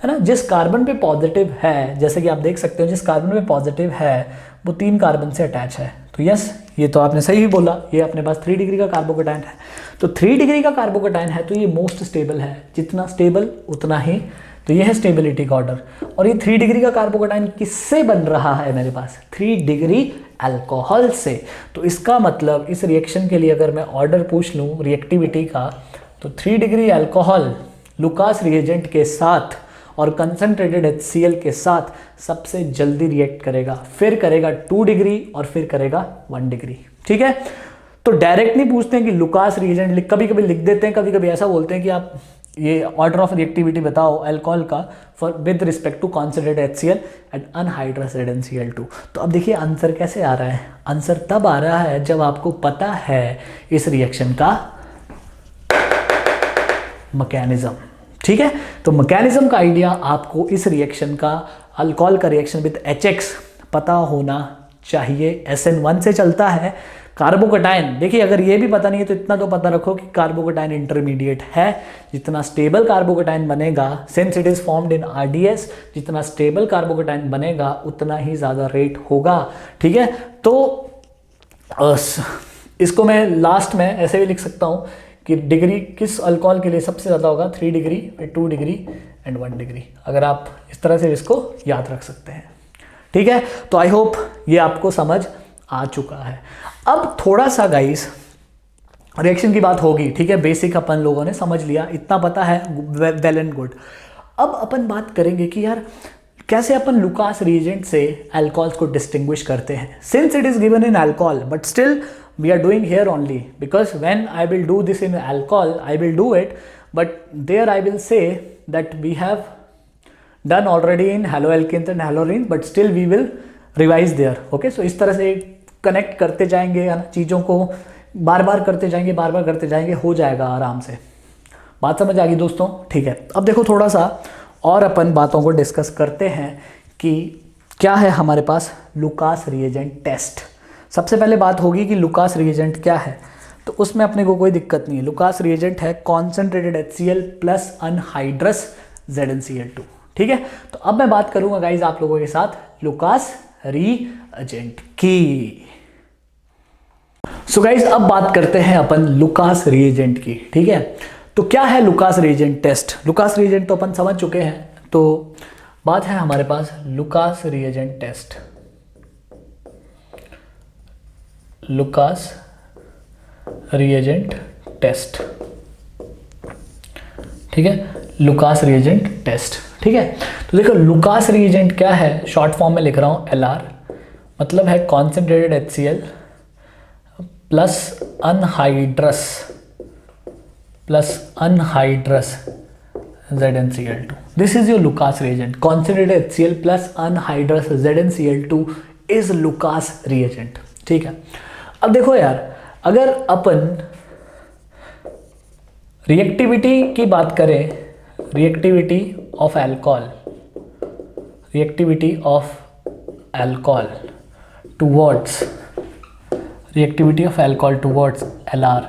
है ना। जिस कार्बन पे पॉजिटिव है, जैसे कि आप देख सकते हो, जिस कार्बन पे पॉजिटिव है वो 3 कार्बन से अटैच है। तो यस, ये तो आपने सही बोला, ये अपने पास 3 डिग्री का कार्बोकेटाइन है। तो 3 डिग्री का कार्बोकेटाइन है तो ये मोस्ट स्टेबल है, जितना स्टेबल उतना ही, तो ये है स्टेबिलिटी का ऑर्डर। और ये 3 डिग्री का कार्बोकेटाइन किससे बन रहा है मेरे पास? 3 डिग्री अल्कोहल से। तो इसका मतलब इस रिएक्शन के लिए अगर मैं ऑर्डर पूछ लूँ रिएक्टिविटी का, तो 3 डिग्री अल्कोहल लुकास रिएजेंट के साथ और कंसंट्रेटेड HCl के साथ सबसे जल्दी रिएक्ट करेगा, फिर करेगा 2 डिग्री और फिर करेगा 1 डिग्री, ठीक है। तो डायरेक्ट नहीं पूछते हैं कि लुकास रिएजेंट, कभी कभी लिख देते हैं, कभी कभी ऐसा बोलते हैं कि आप ये ऑर्डर ऑफ रिएक्टिविटी बताओ अल्कोहल का for with respect to concentrated HCl and anhydrous ZnCl2। तो अब देखिए आंसर कैसे आ रहा है, आंसर तब आ रहा है जब आपको पता है इस रिएक्शन का मैकेनिज्म। ठीक है, तो मैकेनिज्म का आइडिया आपको इस रिएक्शन का, अल्कोहल का रिएक्शन विद HX पता होना चाहिए। SN1 से चलता है कार्बोकटायन। देखिए अगर ये भी पता नहीं है तो इतना तो पता रखो कि कार्बोकटायन इंटरमीडिएट है। जितना स्टेबल कार्बोकटायन बनेगा, since it is formed in RDS, जितना स्टेबल कार्बोकटायन बनेगा उतना ही ज़्यादा रेट होगा। ठीक है, तो इसको मैं लास्ट में ऐसे भी लिख सकता हूँ कि डिग्री किस अल्कोहल के लिए सबसे ज़्यादा होगा, 3 डिग्री, फिर 2 डिग्री एंड 1 डिग्री। अगर आप इस तरह से इसको याद रख सकते हैं। ठीक है, तो आई होप ये आपको समझ आ चुका है। अब थोड़ा सा गाइस रिएक्शन की बात होगी। ठीक है, बेसिक अपन लोगों ने समझ लिया, इतना पता है, वेल एंड गुड। अब अपन बात करेंगे कि यार कैसे अपन लुकास रिएजेंट से अल्कोहल्स को डिस्टिंग्विश करते हैं। Since it is given in alcohol but still we are doing here only, because when I will do this in alcohol I will do it, but there I will say that we have done already in haloalkanes and halorines, but still we will revise there. Okay, so इस तरह से कनेक्ट करते जाएंगे चीज़ों को, बार बार करते जाएंगे, बार बार करते जाएंगे, हो जाएगा आराम से। बात समझ आ गई दोस्तों? ठीक है, अब देखो थोड़ा सा और अपन बातों को डिस्कस करते हैं कि क्या है हमारे पास लुकास रिएजेंट टेस्ट। सबसे पहले बात होगी कि लुकास रिएजेंट क्या है, तो उसमें अपने को कोई दिक्कत नहीं है। लुकास रिएजेंट है concentrated HCl plus anhydrous ZnCl2। ठीक है, तो अब मैं बात करूंगा गाइज आप लोगों के साथ लुकास रिएजेंट की। सो गाइज अब बात करते हैं अपन लुकास रिएजेंट की। ठीक है, तो क्या है Lucas reagent test. Lucas reagent तो अपन समझ चुके हैं, तो बात है हमारे पास Lucas reagent test. Lucas reagent test, ठीक है, लुकास रिएजेंट टेस्ट। ठीक है, तो देखो लुकास रिएजेंट क्या है, शॉर्ट फॉर्म में लिख रहा हूं LR, मतलब है concentrated HCl plus anhydrous ZnCl2। This is your Lucas reagent. Concentrated HCl plus anhydrous ZnCl2 is Lucas reagent. ठीक है, अब देखो यार अगर अपन रिएक्टिविटी की बात करें, reactivity of alcohol towards LR,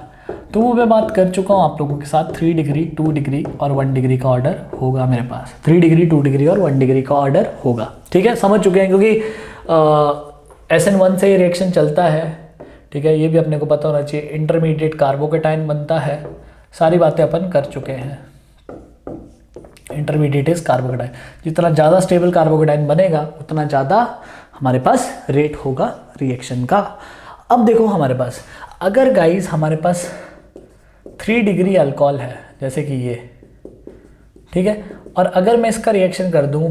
तो वो मैं बात कर चुका हूँ आप लोगों के साथ। 3 डिग्री, 2 डिग्री और 1 डिग्री का ऑर्डर होगा मेरे पास। 3 डिग्री, 2 डिग्री और 1 डिग्री का ऑर्डर होगा। ठीक है, समझ चुके हैं, क्योंकि SN1 से ये रिएक्शन चलता है। ठीक है, ये भी अपने को पता होना चाहिए। इंटरमीडिएट कार्बोकेटाइन बनता है, सारी बातें अपन कर चुके हैं। इंटरमीडिएट इज कार्बोकेटाइन, जितना ज़्यादा स्टेबल कार्बोकेटाइन बनेगा उतना ज़्यादा हमारे पास रेट होगा रिएक्शन का। अब देखो हमारे पास अगर गाइस हमारे पास 3 डिग्री अल्कोहल है जैसे कि ये, ठीक है, और अगर मैं इसका रिएक्शन कर दूं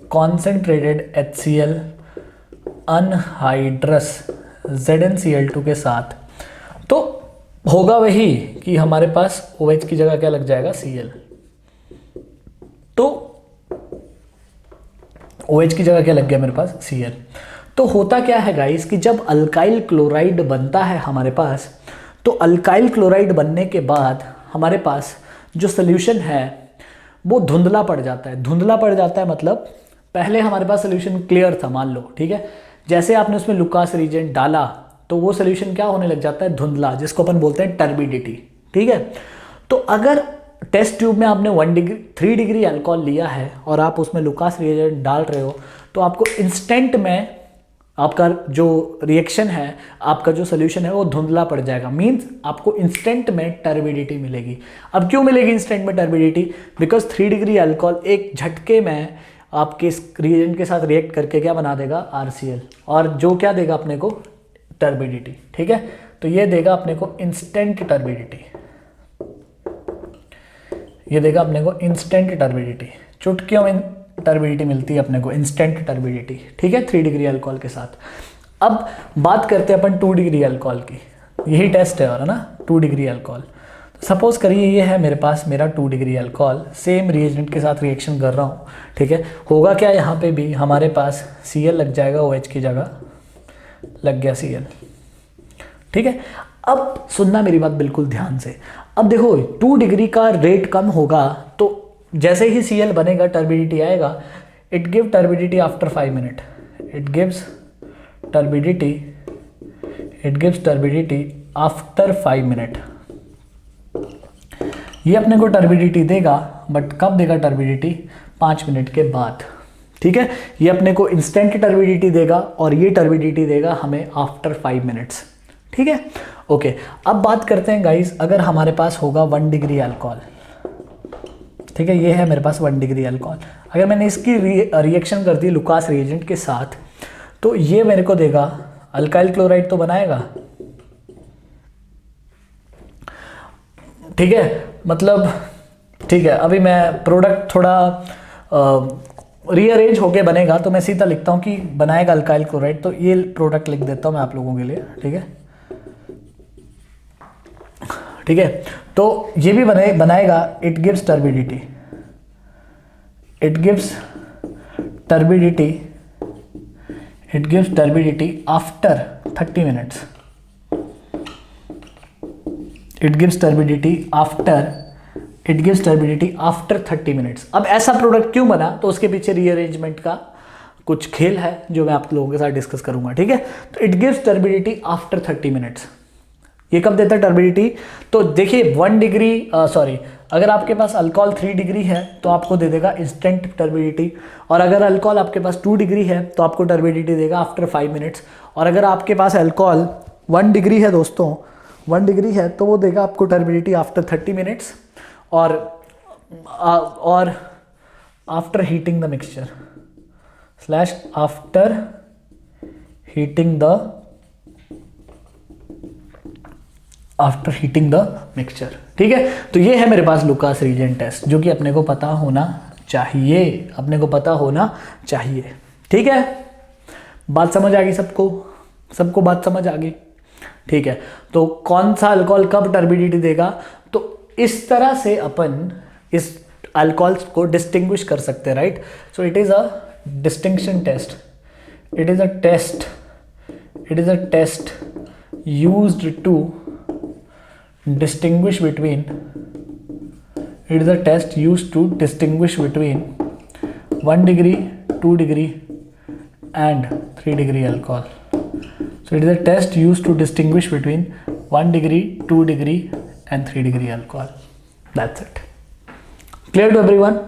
कॉन्सेंट्रेटेड HCl अनहाइड्रस ZnCl2 के साथ, तो होगा वही कि हमारे पास OH की जगह क्या लग जाएगा, Cl। तो OH की जगह क्या लग गया मेरे पास, Cl। तो होता क्या है गाइस कि जब अल्काइल क्लोराइड बनता है हमारे पास, तो अल्काइल क्लोराइड बनने के बाद हमारे पास जो सोल्यूशन है वो धुंधला पड़ जाता है। धुंधला पड़ जाता है मतलब पहले हमारे पास सोल्यूशन क्लियर था मान लो, ठीक है, जैसे आपने उसमें लुकास रिएजेंट डाला तो वो सोल्यूशन क्या होने लग जाता है, धुंधला, जिसको अपन बोलते हैं टर्बिडिटी। ठीक है, तो अगर टेस्ट ट्यूब में आपने 3 डिग्री अल्कोहल लिया है और आप उसमें लुकास रिएजेंट डाल रहे हो, तो आपको इंस्टेंट में आपका जो रिएक्शन है, आपका जो सोल्यूशन है वो धुंधला पड़ जाएगा। मींस आपको इंस्टेंट में टर्बिडिटी मिलेगी। अब क्यों मिलेगी इंस्टेंट में टर्बिडिटी? बिकॉज 3 डिग्री अल्कोहल एक झटके में आपके इस रिएजेंट के साथ रिएक्ट करके क्या बना देगा, RCl, और जो क्या देगा अपने को, टर्बिडिटी। ठीक है, तो ये देगा अपने को इंस्टेंट टर्बिडिटी, ये देगा अपने को इंस्टेंट टर्बिडिटी। चुटकियों में टर्बिडिटी मिलती है अपने को, इंस्टेंट टर्बिडिटी। ठीक है, 3 डिग्री अल्कोहल के साथ। अब बात करते हैं अपन 2 डिग्री अल्कोहल की, यही टेस्ट है और है ना, 2 डिग्री अल्कोहल। तो सपोज करिए ये है मेरे पास मेरा 2 डिग्री अल्कोहल, सेम रिएजेंट के साथ रिएक्शन कर रहा हूँ, ठीक है। होगा क्या, यहाँ पे भी हमारे पास Cl लग जाएगा, OH की जगह लग गया Cl, ठीक है। अब सुनना मेरी बात बिल्कुल ध्यान से। अब देखो 2 डिग्री का रेट कम होगा तो जैसे ही Cl बनेगा टर्बिडिटी आएगा, it give turbidity after 5 minute, it gives turbidity after 5 minute. ये अपने को टर्बिडिटी देगा, बट कब देगा टर्बिडिटी, 5 मिनट के बाद, ठीक है। ये अपने को इंस्टेंट टर्बिडिटी देगा और ये टर्बिडिटी देगा हमें आफ्टर 5 मिनट्स, ठीक है। ओके, अब बात करते हैं गाइस, अगर हमारे पास होगा 1 डिग्री अल्कोहल, ठीक है, ये है मेरे पास 1 डिग्री अल्कोहल, अगर मैंने इसकी रिएक्शन कर दी लुकास रिएजेंट के साथ, तो ये मेरे को देगा अल्काइल क्लोराइड तो बनाएगा, ठीक है। मतलब ठीक है, अभी मैं प्रोडक्ट थोड़ा रीअरेंज होके बनेगा, तो मैं सीधा लिखता हूँ कि बनाएगा अल्काइल क्लोराइड, तो ये प्रोडक्ट लिख देता हूँ मैं आप लोगों के लिए, ठीक है, ठीक है। तो ये भी बनाएगा, it gives turbidity after 30 minutes, it gives turbidity after 30 minutes. अब ऐसा प्रोडक्ट क्यों बना, तो उसके पीछे रीअरेंजमेंट का कुछ खेल है जो मैं आप लोगों के साथ डिस्कस करूंगा, ठीक है। तो it gives turbidity after 30 minutes. ये कब देता है टर्बिडिटी, तो देखिए 1 डिग्री अगर आपके पास अल्कोहल 3 डिग्री है तो आपको दे देगा इंस्टेंट टर्बिडिटी, और अगर अल्कोहल आपके पास 2 डिग्री है तो आपको टर्बिडिटी देगा आफ्टर 5 मिनट्स, और अगर आपके पास अल्कोहल 1 डिग्री है दोस्तों, 1 डिग्री है तो वो देगा आपको टर्बिडिटी आफ्टर 30 मिनट्स, और after heating the mixture after heating the mixture, ठीक है। तो ये है मेरे पास लुकास रिएजेंट टेस्ट, जो कि अपने को पता होना चाहिए, ठीक है। बात समझ आ गई सबको बात समझ आ गई, ठीक है। तो कौन सा अल्कोहल कब टर्बिडिटी देगा, तो इस तरह से अपन इस अल्कोहल्स को डिस्टिंग्विश कर सकते हैं, right. So it is a distinction test, it is a test used to distinguish between 1 degree, 2 degree and 3 degree alcohol. So it is a test used to distinguish between 1 degree, 2 degree and 3 degree alcohol. That's it. Clear to everyone?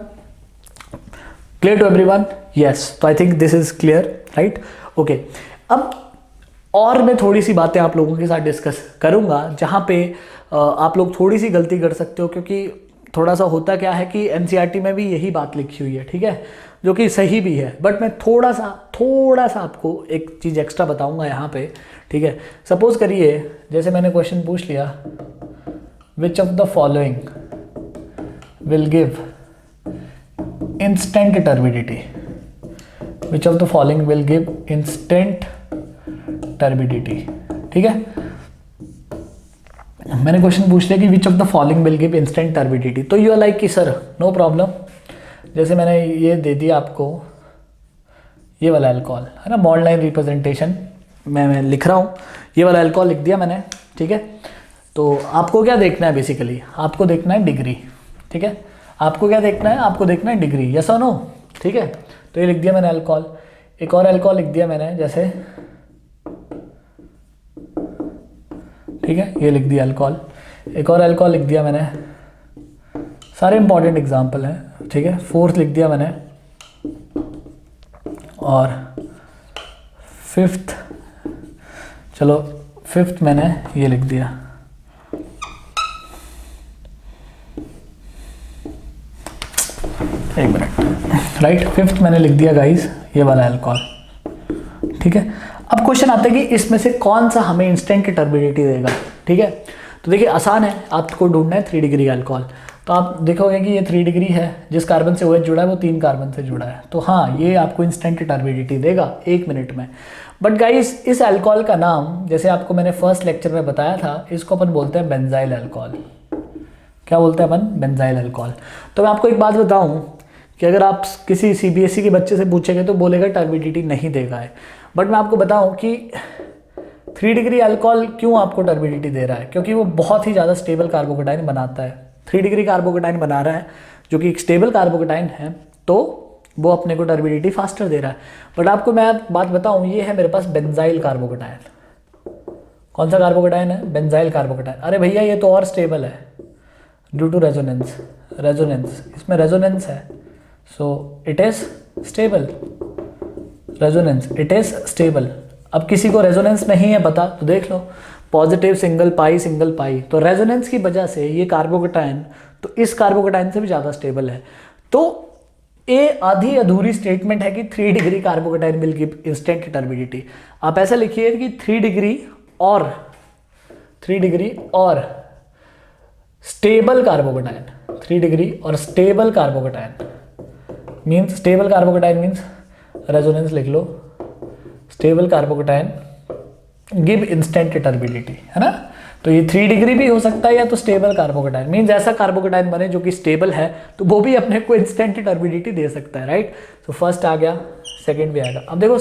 Yes. So I think this is clear, right? Okay. अब और मैं थोड़ी सी बातें आप लोगों के साथ डिस्कस करूंगा जहाँ पे आप लोग थोड़ी सी गलती कर सकते हो, क्योंकि थोड़ा सा होता क्या है कि एनसीईआरटी में भी यही बात लिखी हुई है, ठीक है, जो कि सही भी है, बट मैं थोड़ा सा आपको एक चीज़ एक्स्ट्रा बताऊंगा यहाँ पे, ठीक है। सपोज करिए जैसे मैंने क्वेश्चन पूछ लिया, which of the following will give instant turbidity, ठीक है। मैंने क्वेश्चन पूछ लिया कि which of the following will give instant turbidity, तो यू आर लाइक कि सर नो प्रॉब्लम, जैसे मैंने ये दे दिया आपको, ये वाला अल्कोहल है ना, मॉड लाइन रिप्रेजेंटेशन मैं लिख रहा हूँ, ये वाला अल्कोहल लिख दिया मैंने, ठीक है। तो आपको क्या देखना है, बेसिकली आपको देखना है डिग्री, ठीक है। आपको क्या देखना है, आपको देखना है डिग्री, यस और नो, ठीक है। तो ये लिख दिया मैंने अल्कोहल, एक और अल्कोहल लिख दिया मैंने, जैसे ठीक है, ये लिख दिया अल्कोहल, एक और अल्कोहल लिख दिया मैंने, सारे इंपॉर्टेंट एग्जाम्पल हैं, ठीक है। 4th लिख दिया मैंने, और 5th, चलो 5th मैंने ये लिख दिया, एक मिनट, राइट, 5th मैंने लिख दिया गाइस ये वाला अल्कोहल, ठीक है। अब क्वेश्चन आता है कि इसमें से कौन सा हमें इंस्टेंट टर्बिडिटी देगा, ठीक है। तो देखिए आसान है, आपको ढूंढना है 3 डिग्री अल्कोहल, तो आप देखोगे कि ये 3 डिग्री है, जिस कार्बन से OH जुड़ा है वो 3 कार्बन से जुड़ा है, तो हाँ ये आपको इंस्टेंट टर्बिडिटी देगा 1 मिनट में। बट गाइस इस अल्कोहल का नाम, जैसे आपको मैंने फर्स्ट लेक्चर में बताया था, इसको अपन बोलते हैं बेंजाइल अल्कोहल, क्या बोलते हैं अपन, बेंजाइल अल्कोहल। तो मैं आपको एक बात बताऊं कि अगर आप किसी CBSE के बच्चे से पूछेंगे तो बोलेगा टर्बिडिटी नहीं देगा है, बट मैं आपको बताऊं कि 3 डिग्री अल्कोहल क्यों आपको टर्बिडिटी दे रहा है, क्योंकि वो बहुत ही ज़्यादा स्टेबल कार्बोकेटाइन बनाता है। 3 डिग्री कार्बोकेटाइन बना रहा है जो कि एक स्टेबल कार्बोकेटाइन है, तो वो अपने को टर्बिडिटी फास्टर दे रहा है। बट आपको मैं बात बताऊं, ये है मेरे पास बेंजाइल कार्बोकेटाइन। कौन सा कार्बोकेटाइन है, बेंजाइल कार्बोकेटाइन। अरे भैया ये तो और स्टेबल है ड्यू टू रेजोनेंस, इसमें रेजोनेंस है, सो it is stable, resonance it is stable. अब किसी को रेजोनेंस नहीं है पता तो देख लो, पॉजिटिव सिंगल पाई, तो रेजोनेंस की वजह से ये कार्बोकेटाइन तो इस कार्बोकेटाइन से भी ज़्यादा स्टेबल है। तो ये आधी अधूरी स्टेटमेंट है कि 3 degree carbocation will give instant turbidity. आप ऐसा लिखिए कि 3 डिग्री और स्टेबल कार्बोकेटाइन, 3 डिग्री और stable carbocation means, stable carbocation means resonance लिख लो, stable carbocation give instant turbidity, है ना। तो ये 3 डिग्री भी हो सकता है या तो स्टेबल कार्बोकेटाइन मीन्स ऐसा कार्बोकेटाइन बने जो कि स्टेबल है, तो वो भी अपने को इंस्टेंट टर्बिडिटी दे सकता है, राइट। तो फर्स्ट आ गया, सेकंड भी आएगा। अब देखो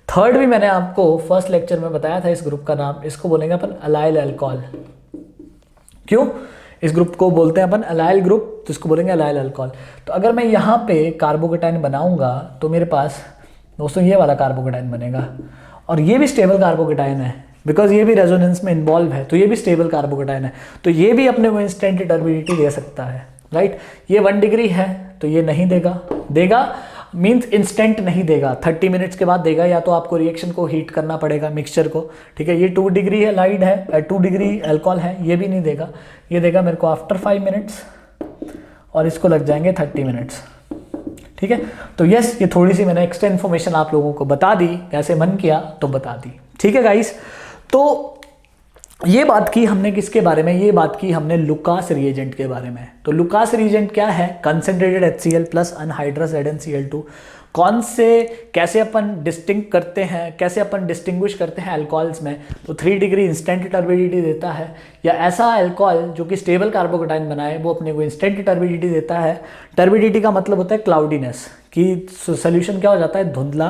थर्ड भी मैंने आपको फर्स्ट लेक्चर में बताया था, इस ग्रुप का नाम, इसको बोलेंगे अपन अलाइल अल्कोहल। क्यों इस ग्रुप को बोलते हैं अपन अलाइल ग्रुप, तो इसको बोलेंगे अलाइल अल्कोहल। तो अगर मैं यहाँ पे कार्बोकेटाइन बनाऊंगा तो मेरे पास दोस्तों ये वाला कार्बोकेटाइन बनेगा, और ये भी स्टेबल कार्बोकेटाइन है बिकॉज ये भी रेजोनेंस में इन्वॉल्व है, तो ये भी स्टेबल कार्बोकेटाइन है, तो ये भी अपने को इंस्टेंट टर्बिडिटी दे सकता है, राइट। ये 1 डिग्री है तो ये नहीं देगा मीन्स इंस्टेंट नहीं देगा, 30 मिनट्स के बाद देगा, या तो आपको रिएक्शन को हीट करना पड़ेगा मिक्सचर को, ठीक है। ये 2 डिग्री है, लाइड है, 2 डिग्री अल्कोहल है, ये भी नहीं देगा, ये देगा मेरे को आफ्टर 5 मिनट्स, और इसको लग जाएंगे 30 मिनट्स, ठीक है। तो यस, ये थोड़ी सी मैंने एक्स्ट्रा इन्फॉर्मेशन आप लोगों को बता दी, कैसे मन किया तो बता दी, ठीक है गाइस। तो ये बात की हमने किसके बारे में, ये बात की हमने लुकास रिएजेंट के बारे में। तो लुकास रिएजेंट क्या है, concentrated HCl plus anhydrous ZnCl2। कौन से, कैसे अपन डिस्टिंग करते हैं, कैसे अपन डिस्टिंग्विश करते हैं अल्कोहल्स में, तो 3 डिग्री इंस्टेंट टर्बिडिटी देता है, या ऐसा अल्कोहल जो कि स्टेबल कार्बोकेटाइन बनाए वो अपने को इंस्टेंट टर्बिडिटी देता है। टर्बिडिटी का मतलब होता है क्लाउडीनेस, कि सोल्यूशन क्या हो जाता है, धुंधला,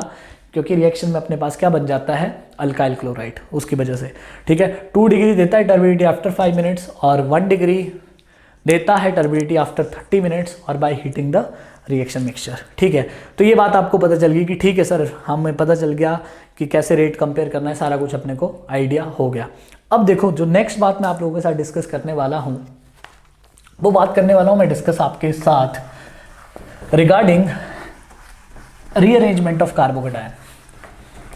क्योंकि रिएक्शन में अपने पास क्या बन जाता है, अल्काइल क्लोराइड, उसकी वजह से, ठीक है। 2 डिग्री देता है टर्बिडिटी आफ्टर 5 मिनट्स, और 1 डिग्री देता है टर्बिडिटी आफ्टर 30 मिनट्स, और by heating the reaction mixture, ठीक है। तो ये बात आपको पता चल गई कि ठीक है सर, हमें पता चल गया कि कैसे रेट कंपेयर करना है, सारा कुछ अपने को आइडिया हो गया। अब देखो जो नेक्स्ट बात मैं आप लोगों के साथ डिस्कस करने वाला हूँ, वो बात करने वाला हूँ मैं डिस्कस आपके साथ रिगार्डिंग रीअरेंजमेंट ऑफ कार्बोकेटाइन,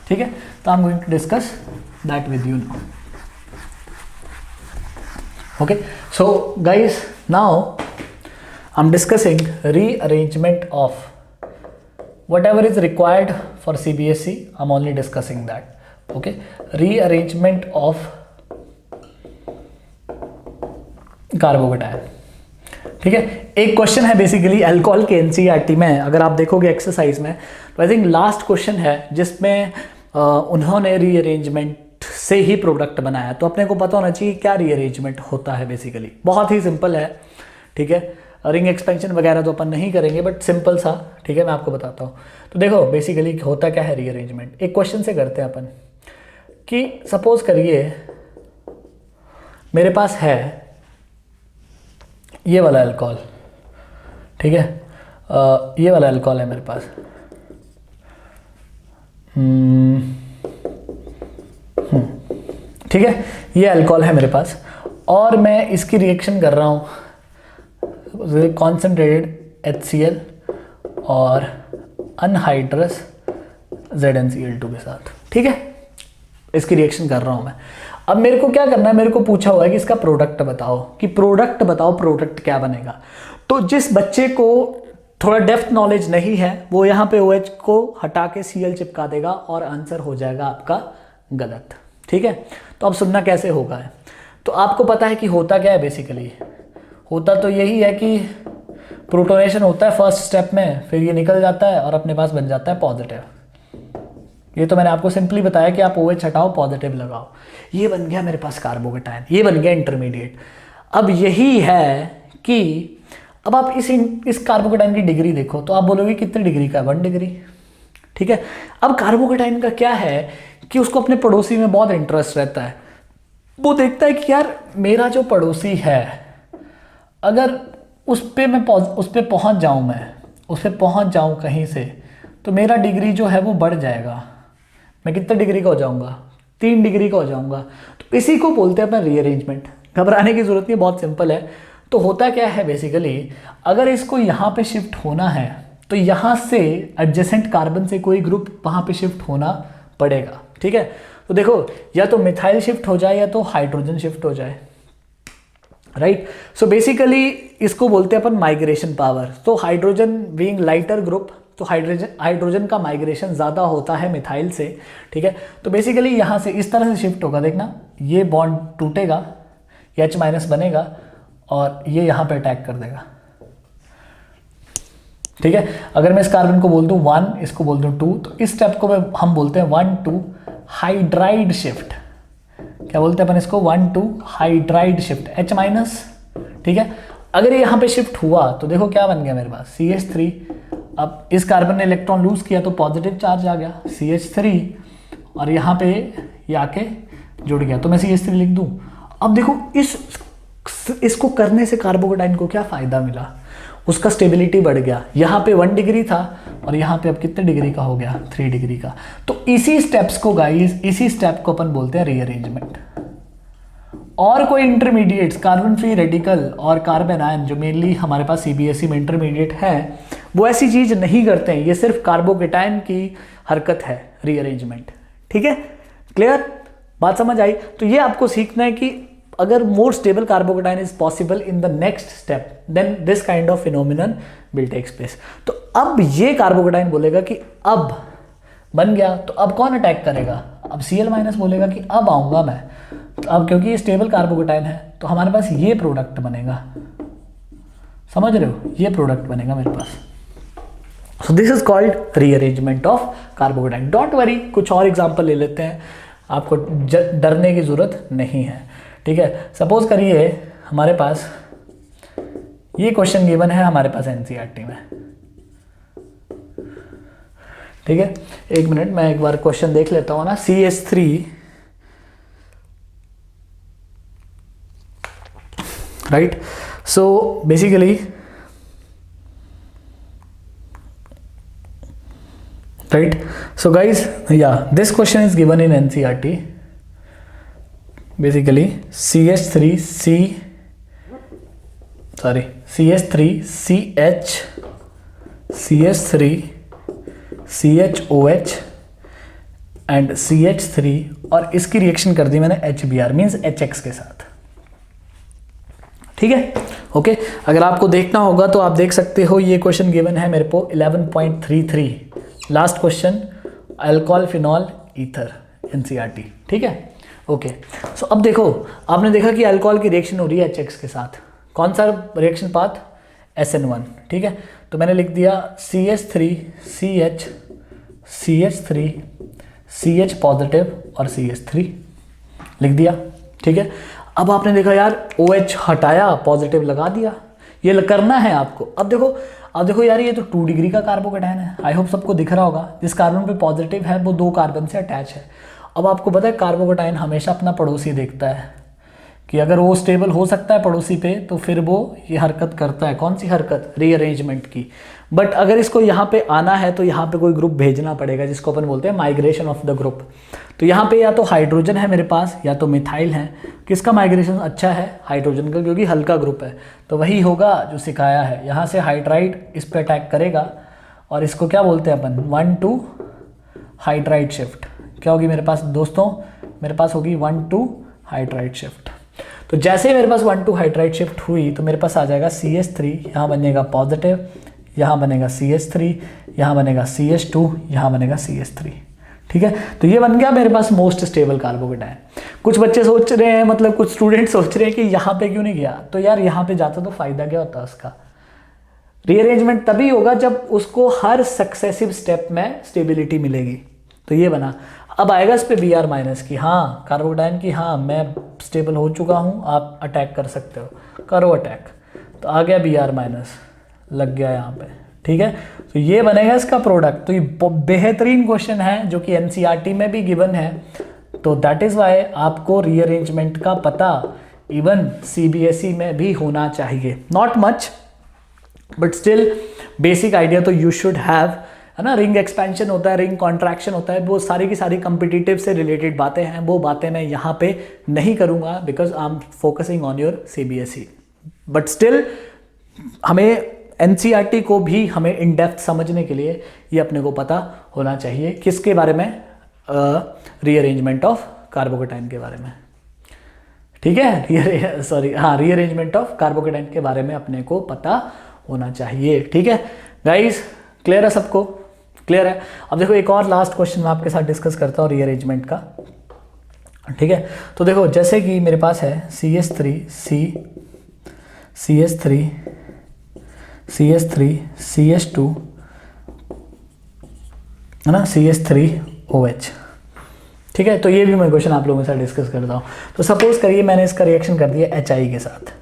ठीक है। तो I am going to discuss that with you now, okay. So guys, now I'm discussing rearrangement of whatever is required for CBSE. I'm only discussing that. Okay, rearrangement of carbocation, ठीक है। एक क्वेश्चन है बेसिकली अल्कोहल के NCERT में, अगर आप देखोगे एक्सरसाइज में, तो आई थिंक लास्ट क्वेश्चन है जिसमें उन्होंने रीअरेंजमेंट से ही प्रोडक्ट बनाया। तो अपने को पता होना चाहिए क्या रीअरेंजमेंट होता है। बेसिकली बहुत ही सिंपल है, ठीक है। रिंग एक्सपेंशन वगैरह तो अपन नहीं करेंगे, बट सिंपल सा, ठीक है, मैं आपको बताता हूँ। तो देखो बेसिकली होता क्या है रीअरेंजमेंट, एक क्वेश्चन से करते हैं अपन कि सपोज करिए मेरे पास है ये वाला अल्कोहल, ठीक है, ये वाला अल्कोहल है मेरे पास, ठीक है, ये अल्कोहल है मेरे पास, और मैं इसकी रिएक्शन कर रहा हूँ कॉन्सेंट्रेटेड HCl और अनहाइड्रस ZnCl2 के साथ, ठीक है। इसकी रिएक्शन कर रहा हूँ मैं। अब मेरे को क्या करना है, मेरे को पूछा हुआ है कि इसका प्रोडक्ट बताओ, कि प्रोडक्ट बताओ, प्रोडक्ट क्या बनेगा। तो जिस बच्चे को थोड़ा डेप्थ नॉलेज नहीं है वो यहाँ पे OH को हटा के Cl चिपका देगा और आंसर हो जाएगा आपका गलत, ठीक है। तो अब सुनना कैसे होगा है, तो आपको पता है कि होता क्या है, बेसिकली होता तो यही है कि प्रोटोनेशन होता है फर्स्ट स्टेप में, फिर ये निकल जाता है और अपने पास बन जाता है पॉजिटिव। ये तो मैंने आपको सिंपली बताया कि आप OH हटाओ, पॉजिटिव लगाओ, ये बन गया मेरे पास कार्बोकेटाइन, ये बन गया इंटरमीडिएट। अब यही है कि अब आप इस कार्बोकेटाइन की डिग्री देखो तो आप बोलोगे कितने डिग्री का है, 1 डिग्री। ठीक है, अब कार्बोकेटाइन का क्या है कि उसको अपने पड़ोसी में बहुत इंटरेस्ट रहता है। वो देखता है कि यार मेरा जो पड़ोसी है, अगर उस पर पहुंच जाऊं, मैं उस पर पहुंच जाऊं कहीं से, तो मेरा डिग्री जो है वो बढ़ जाएगा। मैं कितने डिग्री का हो जाऊंगा, 3 डिग्री का हो जाऊंगा। तो इसी को बोलते हैं अपन रीअरेंजमेंट। घबराने की जरूरत नहीं, बहुत सिंपल है। तो होता क्या है बेसिकली, अगर इसको यहाँ पे शिफ्ट होना है तो यहाँ से एडजेसेंट कार्बन से कोई ग्रुप वहाँ पे शिफ्ट होना पड़ेगा। ठीक है, तो देखो या तो मिथाइल शिफ्ट हो जाए या तो हाइड्रोजन शिफ्ट हो जाए, राइट। सो बेसिकली इसको बोलते हैं अपन माइग्रेशन पावर। तो हाइड्रोजन बीइंग लाइटर ग्रुप, तो हाइड्रोजन का माइग्रेशन ज़्यादा होता है मिथाइल से। ठीक है, तो बेसिकली यहाँ से इस तरह से शिफ्ट होगा, देखना ये बॉन्ड टूटेगा, H- बनेगा और ये यहाँ पे अटैक कर देगा। ठीक है, अगर मैं इस कार्बन को बोल दूं 1, इसको बोल दूं 2, तो इस स्टेप को हम बोलते हैं 1-2 हाइड्राइड शिफ्ट। क्या बोलते हैं अपन इसको, 1-2 हाइड्राइड शिफ्ट, H-। ठीक है, अगर ये यहाँ पे शिफ्ट हुआ तो देखो क्या बन गया मेरे पास, CH3। अब इस कार्बन ने इलेक्ट्रॉन लूज किया तो पॉजिटिव चार्ज आ गया CH3, और यहाँ पे ये आके जुड़ गया, तो मैं CH3 लिख दूं। अब देखो इसको करने से कार्बोकेटाइन को क्या फायदा मिला, उसका स्टेबिलिटी बढ़ गया। यहाँ पे 1 डिग्री था और यहाँ पे अब कितने डिग्री का हो गया, 3 डिग्री का। तो इसी स्टेप्स को गाइस, इसी स्टेप को अपन बोलते हैं रीअरेंजमेंट। और कोई इंटरमीडिएट्स, कार्बन फ्री रेडिकल और कार्बन आयन, जो मेनली हमारे पास CBSE में इंटरमीडिएट है, वो ऐसी चीज नहीं करते हैं। ये सिर्फ कार्बोकेटाइन की हरकत है, रीअरेंजमेंट। ठीक है, क्लियर, बात समझ आई। तो ये आपको सीखना है कि अगर more stable carbocation is possible in the next step, then this kind of phenomenon will takes place. तो अब ये कार्बोकेटाइन बोलेगा कि अब बन गया, तो अब कौन अटैक करेगा, अब Cl- बोलेगा कि अब आऊंगा मैं। तो अब क्योंकि ये स्टेबल कार्बोकेटाइन है तो हमारे पास ये प्रोडक्ट बनेगा, समझ रहे हो, ये प्रोडक्ट बनेगा मेरे पास। So this is called rearrangement of carbocation. Don't worry, कुछ और एग्जांपल ले लेते हैं, आपको डरने की जरूरत नहीं है। ठीक है, सपोज करिए हमारे पास ये क्वेश्चन गिवन है हमारे पास NCERT में। ठीक है, एक मिनट मैं एक बार क्वेश्चन देख लेता हूं ना। CH3 right, so basically right, so guys, yeah, this question is given in NCERT. Basically CH3CH CH3CHOH and CH3 और इसकी रिएक्शन कर दी मैंने HBr मीन्स HX के साथ। ठीक है, ओके। अगर आपको देखना होगा तो आप देख सकते हो, ये क्वेश्चन गिवन है मेरे को 11.33, last question, alcohol phenol ether NCERT। ठीक है, ओके। सो अब देखो, आपने देखा कि अल्कोहल की रिएक्शन हो रही है HX के साथ। कौन सा रिएक्शन पाथ, SN1। ठीक है, तो मैंने लिख दिया CH3CH CH3 CH पॉजिटिव और CH3 लिख दिया। ठीक है, अब आपने देखा यार OH हटाया, पॉजिटिव लगा दिया, ये करना है आपको। अब देखो यार, ये तो 2 डिग्री का कार्बोकेटाइन है, आई होप सबको दिख रहा होगा। जिस कार्बन पे पॉजिटिव है वो 2 कार्बन से अटैच है। अब आपको पता है कार्बोकेटाइन हमेशा अपना पड़ोसी देखता है कि अगर वो स्टेबल हो सकता है पड़ोसी पे तो फिर वो ये हरकत करता है। कौन सी हरकत, रीअरेंजमेंट की। बट अगर इसको यहाँ पे आना है तो यहाँ पे कोई ग्रुप भेजना पड़ेगा, जिसको अपन बोलते हैं माइग्रेशन ऑफ द ग्रुप। तो यहाँ पे या तो हाइड्रोजन है मेरे पास या तो मिथाइल है। किसका माइग्रेशन अच्छा है, हाइड्रोजन का, क्योंकि हल्का ग्रुप है। तो वही होगा जो सिखाया है, यहाँ से हाइड्राइड इस पर अटैक करेगा और इसको क्या बोलते हैं अपन, 1-2 हाइड्राइड शिफ्ट। क्या होगी मेरे पास दोस्तों, मेरे पास होगी 1-2 हाइड्राइड शिफ्ट। तो जैसे ही मेरे पास 1-2 हाइड्राइड शिफ्ट हुई तो मेरे पास आ जाएगा CH3, यहाँ बनेगा पॉजिटिव, यहाँ बनेगा CH3, यहाँ बनेगा CH2, यहाँ बनेगा CH3। ठीक है, तो ये बन गया मेरे पास मोस्ट स्टेबल कार्बोकेटाइन। कुछ बच्चे सोच रहे हैं, मतलब कुछ स्टूडेंट सोच रहे हैं कि यहाँ पे क्यों नहीं गया। तो यार यहाँ पे जाता तो फायदा क्या होता उसका, रीअरेंजमेंट तभी होगा जब उसको हर सक्सेसिव स्टेप में स्टेबिलिटी मिलेगी। तो ये बना। अब आएगा इस पे Br- की, हाँ कार्बोकेटाइन की, हाँ मैं स्टेबल हो चुका हूँ, आप अटैक कर सकते हो, करो अटैक। तो आ गया Br माइनस, लग गया यहाँ पे, ठीक है। तो ये बनेगा इसका प्रोडक्ट। तो ये बेहतरीन क्वेश्चन है जो कि एनसीईआरटी में भी गिवन है, तो दैट इज़ वाई आपको रीअरेंजमेंट का पता इवन सीबीएसई में भी होना चाहिए। Not much but still basic idea तो यू शुड हैव, है ना। रिंग एक्सपेंशन होता है, रिंग कॉन्ट्रैक्शन होता है, वो सारी की सारी कम्पिटिटिव से रिलेटेड बातें हैं, वो बातें मैं यहाँ पे नहीं करूँगा because I am focusing on your CBSE. But still हमें एनसीईआरटी को भी हमें इन डेप्थ समझने के लिए ये अपने को पता होना चाहिए, किसके बारे में, रीअरेंजमेंट ऑफ कार्बोकेटाइन के बारे में, ठीक है। रीअरेंजमेंट ऑफ कार्बोकेटाइन के बारे में अपने को पता होना चाहिए, ठीक है गाइस। क्लियर है सबको? क्लियर है। अब देखो एक और लास्ट क्वेश्चन मैं आपके साथ डिस्कस करता हूँ रीअरेंजमेंट का, ठीक है। तो देखो जैसे कि मेरे पास है CH3 CH2 है ना, CH3OH, ठीक है। तो ये भी मैं क्वेश्चन आप लोगों के साथ डिस्कस करता हूँ। तो सपोज करिए मैंने इसका रिएक्शन कर दिया HI के साथ,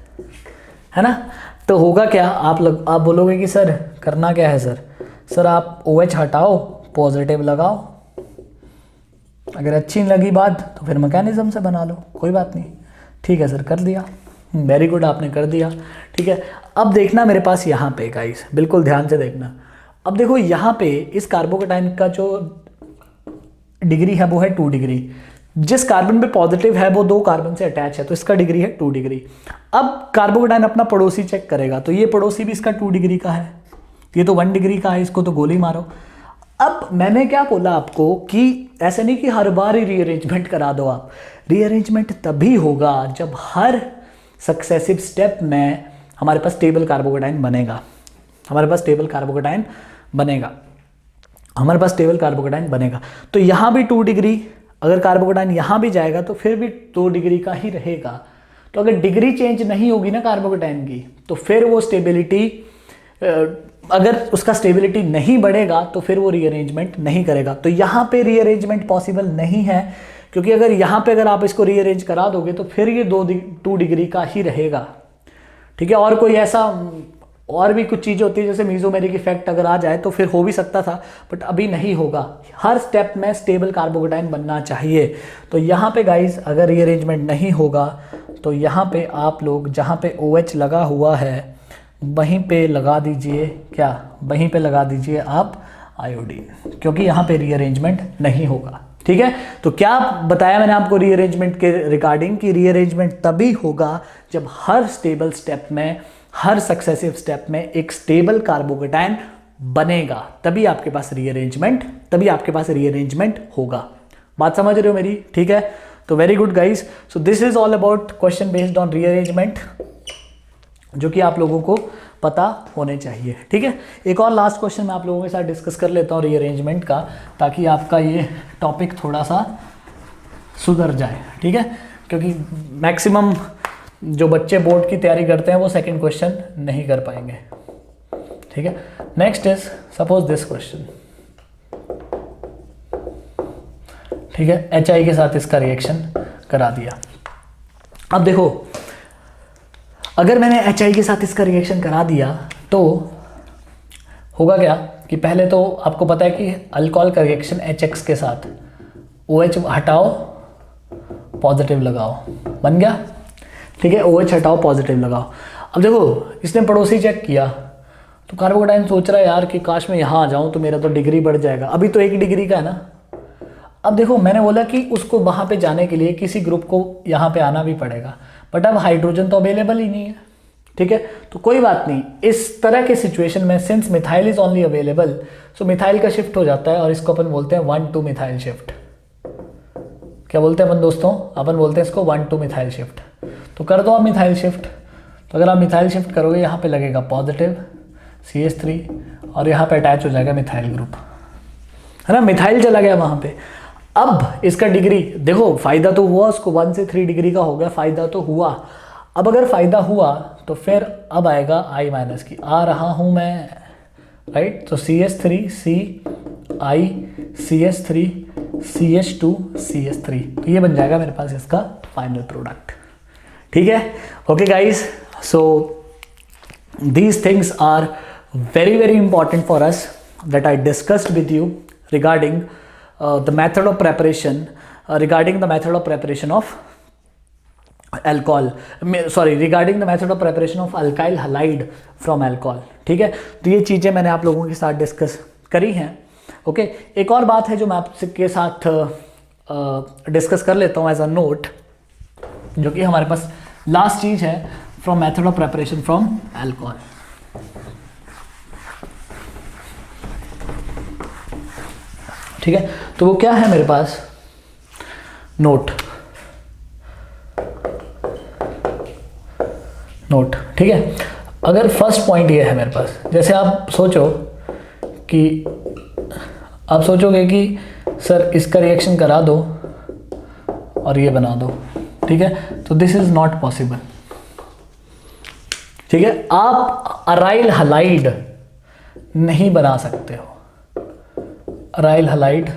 है ना। तो होगा क्या, आप बोलोगे कि सर करना क्या है सर आप OH हटाओ, पॉजिटिव लगाओ, अगर अच्छी नहीं लगी बात तो फिर मैकेनिज्म से बना लो, कोई बात नहीं, ठीक है सर, कर दिया, वेरी गुड, आपने कर दिया, ठीक है। अब देखना मेरे पास यहाँ पे गाइस, बिल्कुल ध्यान से देखना। अब देखो यहाँ पे इस कार्बोकेटाइन का जो डिग्री है वो है 2 डिग्री, जिस कार्बन पे पॉजिटिव है वो 2 कार्बन से अटैच है, तो इसका डिग्री है 2 डिग्री। अब कार्बोकेटाइन अपना पड़ोसी चेक करेगा, तो ये पड़ोसी भी इसका 2 डिग्री का है, ये तो 1 डिग्री का है, इसको तो गोली मारो। अब मैंने क्या बोला आपको कि ऐसे नहीं कि हर बार ही रीअरेंजमेंट करा दो आप, रीअरेंजमेंट तभी होगा जब हर सक्सेसिव स्टेप में हमारे पास स्टेबल कार्बोकेटाइन बनेगा, हमारे पास स्टेबल कार्बोकेटाइन बनेगा। तो यहाँ भी 2 डिग्री, अगर कार्बोकेटाइन यहाँ भी जाएगा तो फिर भी 2 डिग्री का ही रहेगा। तो अगर डिग्री चेंज नहीं होगी ना कार्बोकेटाइन की, तो फिर वो स्टेबिलिटी, अगर उसका स्टेबिलिटी नहीं बढ़ेगा तो फिर वो रीअरेंजमेंट नहीं करेगा। तो यहाँ पे रीअरेंजमेंट पॉसिबल नहीं है, क्योंकि अगर यहाँ पे अगर आप इसको रीअरेंज करा दोगे तो फिर ये 2 डिग्री का ही रहेगा, ठीक है। और कोई ऐसा और भी कुछ चीज़ें होती है जैसे मीजोमेरिक इफेक्ट अगर आ जाए तो फिर हो भी सकता था, बट अभी नहीं होगा। हर स्टेप में स्टेबल कार्बोकेटाइन बनना चाहिए। तो यहाँ पे गाइस अगर रीअरेंजमेंट नहीं होगा तो यहाँ पे आप लोग जहाँ पे OH लगा हुआ है वहीं पे लगा दीजिए, क्या, वहीं पे लगा दीजिए आप आयोडीन, क्योंकि यहाँ पे रीअरेंजमेंट नहीं होगा, ठीक है। तो क्या बताया मैंने आपको रीअरेंजमेंट के रिगार्डिंग कि रीअरेंजमेंट तभी होगा जब हर स्टेबल स्टेप में, हर सक्सेसिव स्टेप में एक स्टेबल कार्बोकेटाइन बनेगा, तभी आपके पास रीअरेंजमेंट होगा। बात समझ रहे हो मेरी? ठीक है। तो very good guys, so this is all about question based on rearrangement, जो कि आप लोगों को पता होने चाहिए, ठीक है। एक और लास्ट क्वेश्चन मैं आप लोगों के साथ डिस्कस कर लेता हूँ रीअरेंजमेंट का, ताकि आपका ये टॉपिक थोड़ा सा सुधर जाए, ठीक है। क्योंकि मैक्सिमम जो बच्चे बोर्ड की तैयारी करते हैं वो सेकंड क्वेश्चन नहीं कर पाएंगे, ठीक है। Next is suppose this question, ठीक है। HI के साथ इसका रिएक्शन करा दिया। अब देखो अगर मैंने HI के साथ इसका रिएक्शन करा दिया तो होगा क्या कि पहले तो आपको पता है कि अल्कोहल का रिएक्शन HX के साथ, OH हटाओ पॉजिटिव लगाओ, बन गया, ठीक है। OH हटाओ पॉजिटिव लगाओ। अब देखो इसने पड़ोसी चेक किया तो कार्बोकेटाइन सोच रहा है यार कि काश मैं यहाँ आ जाऊँ तो मेरा तो डिग्री बढ़ जाएगा, अभी तो 1 डिग्री का है ना। अब देखो मैंने बोला कि उसको वहाँ पे जाने के लिए किसी ग्रुप को यहाँ पे आना भी पड़ेगा, बट अब हाइड्रोजन तो अवेलेबल ही नहीं है, ठीक है। तो कोई बात नहीं, इस तरह के सिचुएशन में since methyl is only available, so methyl का शिफ्ट हो जाता है और इसको अपन बोलते हैं 1,2 मिथाइल शिफ्ट। क्या बोलते हैं अपन दोस्तों? अपन बोलते हैं इसको 1,2 मिथाइल शिफ्ट। तो कर दो आप मिथाइल शिफ्ट। तो अगर आप मिथाइल शिफ्ट करोगे यहाँ पे लगेगा पॉजिटिव CH3 और यहाँ पे अटैच हो जाएगा मिथाइल ग्रुप, है ना। मिथाइल चला गया वहाँ पे। अब इसका डिग्री देखो, फायदा तो हुआ उसको, 1 से 3 डिग्री का हो गया, फायदा तो हुआ। अब अगर फायदा हुआ तो फिर अब आएगा I- की, आ रहा हूँ मैं, राइट। तो CH3 CI CH3 CH2 CH3, तो ये बन जाएगा मेरे पास इसका फाइनल प्रोडक्ट, ठीक है। Okay guys, so these things are very very important for us that I discussed with you regarding the method of preparation of alcohol, sorry, regarding the method of preparation of alkyl halide from alcohol. ठीक है, तो ये चीज़ें मैंने आप लोगों के साथ डिस्कस करी हैं. ओके, एक और बात है जो मैं आपके साथ डिस्कस कर लेता हूँ एज अ नोट, जो कि हमारे पास लास्ट चीज़ है from method of preparation from alcohol. ठीक है, तो वो क्या है मेरे पास, नोट. ठीक है, अगर फर्स्ट पॉइंट ये है मेरे पास, जैसे आप सोचोगे कि सर इसका रिएक्शन करा दो और ये बना दो. ठीक है, तो दिस इज नॉट पॉसिबल. ठीक है, आप अराइल हलाइड नहीं बना सकते हो. Aryl halide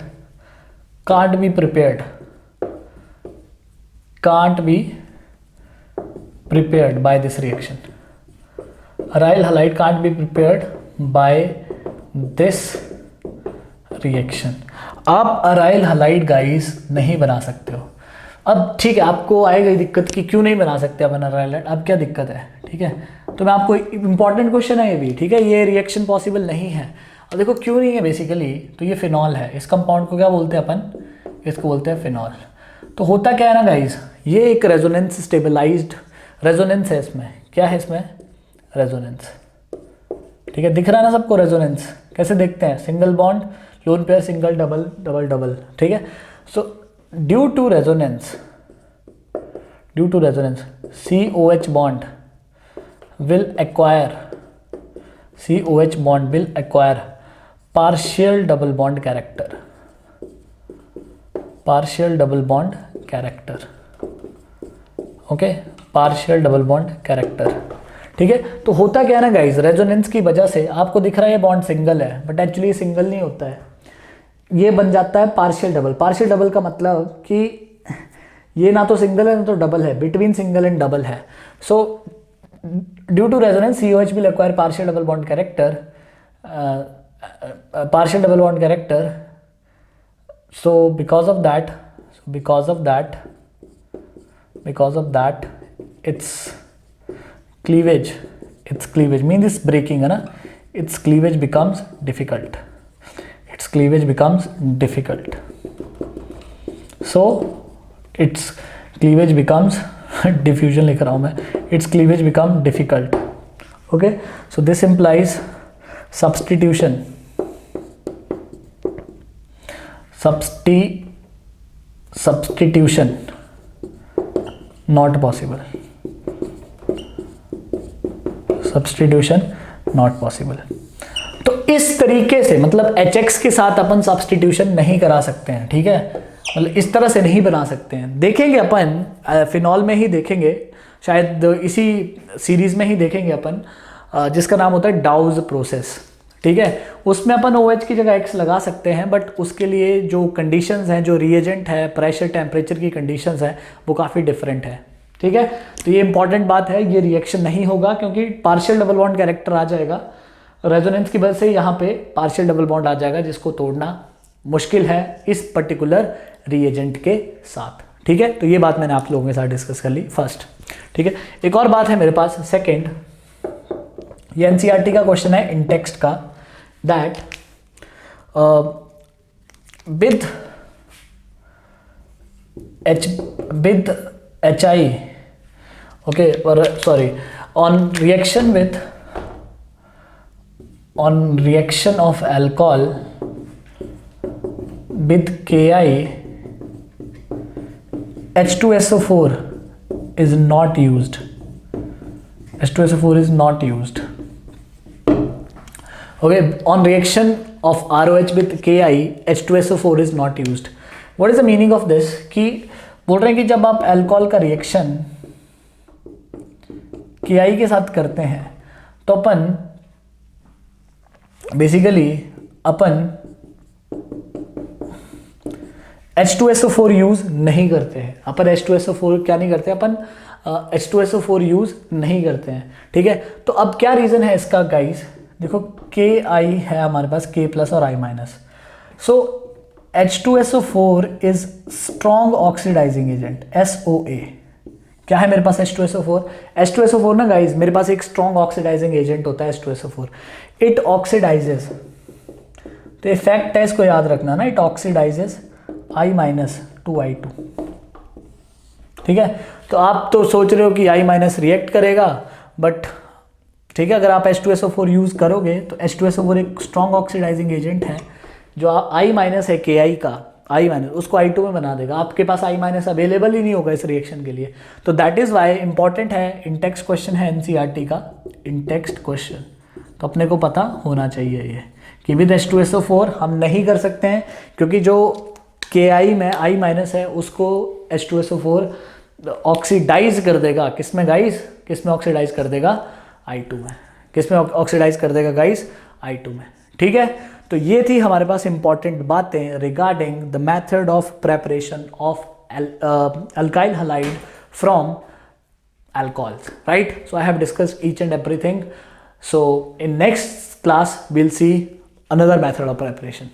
can't be prepared by this reaction. Aryl halide can't be prepared by this reaction. आप अराइल हलाइड गाइस नहीं बना सकते हो. अब ठीक है, आपको आएगा दिक्कत कि क्यों नहीं बना सकते अपन अराइल हलाइड, अब क्या दिक्कत है. ठीक है, तो मैं आपको इंपॉर्टेंट क्वेश्चन है ये भी. ठीक है, ये रिएक्शन पॉसिबल नहीं है. अब देखो क्यों नहीं है. बेसिकली तो ये फिनॉल है. इस कंपाउंड को क्या बोलते हैं अपन, इसको बोलते हैं फिनॉल. तो होता क्या है ना गाइस, ये एक रेजोनेंस स्टेबलाइज्ड रेजोनेंस है. इसमें क्या है, इसमें रेजोनेंस. ठीक है, दिख रहा है ना सबको रेजोनेंस. कैसे देखते हैं, single bond, lone pair, single, double, double, double. ठीक है, so due to resonance COH bond will acquire partial double bond character. Okay, partial double bond character. ठीक है, तो होता क्या है ना गाइस, रेजोनेंस की वजह से आपको दिख रहा है ये बॉन्ड सिंगल है, बट एक्चुअली सिंगल नहीं होता है, ये बन जाता है पार्शियल डबल. पार्शियल डबल का मतलब कि ये ना तो सिंगल है ना तो डबल है, बिटवीन सिंगल एंड डबल है. So due to resonance COH will acquire partial double bond character. So because of that its cleavage means it's breaking है ना, its cleavage becomes difficult. So its cleavage becomes diffusion लिख रहा हूँ मैं, its cleavage become difficult. Okay, so this implies substitution not possible. तो इस तरीके से मतलब HX के साथ अपन सब्स्टिट्यूशन नहीं करा सकते हैं. ठीक है, मतलब इस तरह से नहीं बना सकते हैं. देखेंगे अपन फिनॉल में ही देखेंगे, शायद इसी सीरीज में ही देखेंगे अपन, जिसका नाम होता है डाउज प्रोसेस. ठीक है, उसमें अपन OH की जगह X लगा सकते हैं, बट उसके लिए जो कंडीशंस हैं, जो रिएजेंट है, प्रेशर टेम्परेचर की कंडीशंस हैं, वो काफ़ी डिफरेंट है. ठीक है, तो ये इंपॉर्टेंट बात है, ये रिएक्शन नहीं होगा क्योंकि पार्शियल डबल बॉन्ड कैरेक्टर आ जाएगा. रेजोनेंस की वजह से यहाँ पे पार्शियल डबल बॉन्ड आ जाएगा, जिसको तोड़ना मुश्किल है इस पर्टिकुलर रिएजेंट के साथ. ठीक है, तो ये बात मैंने आप लोगों के साथ डिस्कस कर ली फर्स्ट. ठीक है, एक और बात है मेरे पास सेकेंड, ये NCERT का क्वेश्चन है इन टेक्स्ट का, that with HI, okay, or sorry, on reaction of alcohol with Ki, H2SO4 is not used. Okay, on reaction of ROH with Ki, H2SO4 is not used. What is the meaning of this? कि बोल रहे हैं कि जब आप अल्कोहल का रिएक्शन Ki के साथ करते हैं तो अपन बेसिकली H2SO4 यूज नहीं करते हैं. अपन H2SO4 क्या नहीं करते, अपन H2SO4 यूज़ नहीं करते हैं, ठीक है। तो अब क्या रीज़न है इसका गाइस, देखो Ki है हमारे पास K प्लस और I minus, so H2SO4 is strong oxidizing agent SOA। क्या है मेरे पास H2SO4? H2SO4 ना गाइस मेरे पास एक स्ट्रॉन्ग ऑक्सीडाइजिंग एजेंट होता है H2SO4, इट ऑक्सीडाइजेस, तो इफेक्ट है इसको याद रखना ना, it oxidises I minus two I2, ठीक है। तो आप तो सोच रहे हो कि I माइनस रिएक्ट करेगा, बट ठीक है, अगर आप H2SO4 यूज़ करोगे तो H2SO4 एक स्ट्रॉन्ग ऑक्सीडाइजिंग एजेंट है, जो I माइनस है Ki का, I माइनस उसको I2 में बना देगा, आपके पास I माइनस अवेलेबल ही नहीं होगा इस रिएक्शन के लिए। तो दैट इज़ वाई इंपॉर्टेंट है, इंटेक्स्ट क्वेश्चन है NCERT का, इंटेक्स्ट क्वेश्चन, तो अपने को पता होना चाहिए ये कि विद H2SO4 हम नहीं कर सकते हैं, क्योंकि जो Ki में I माइनस है उसको H2SO4 ऑक्सीडाइज कर देगा, किस में गाइस, किस में ऑक्सीडाइज कर देगा, I2 में, किस में ऑक्सीडाइज कर देगा गाइस, I2 में, ठीक है। तो ये थी हमारे पास इंपॉर्टेंट बातें regarding the method of preparation of alkyl halide from alcohols, right? So I have discussed each and everything. So in next class we'll see another method of preparation.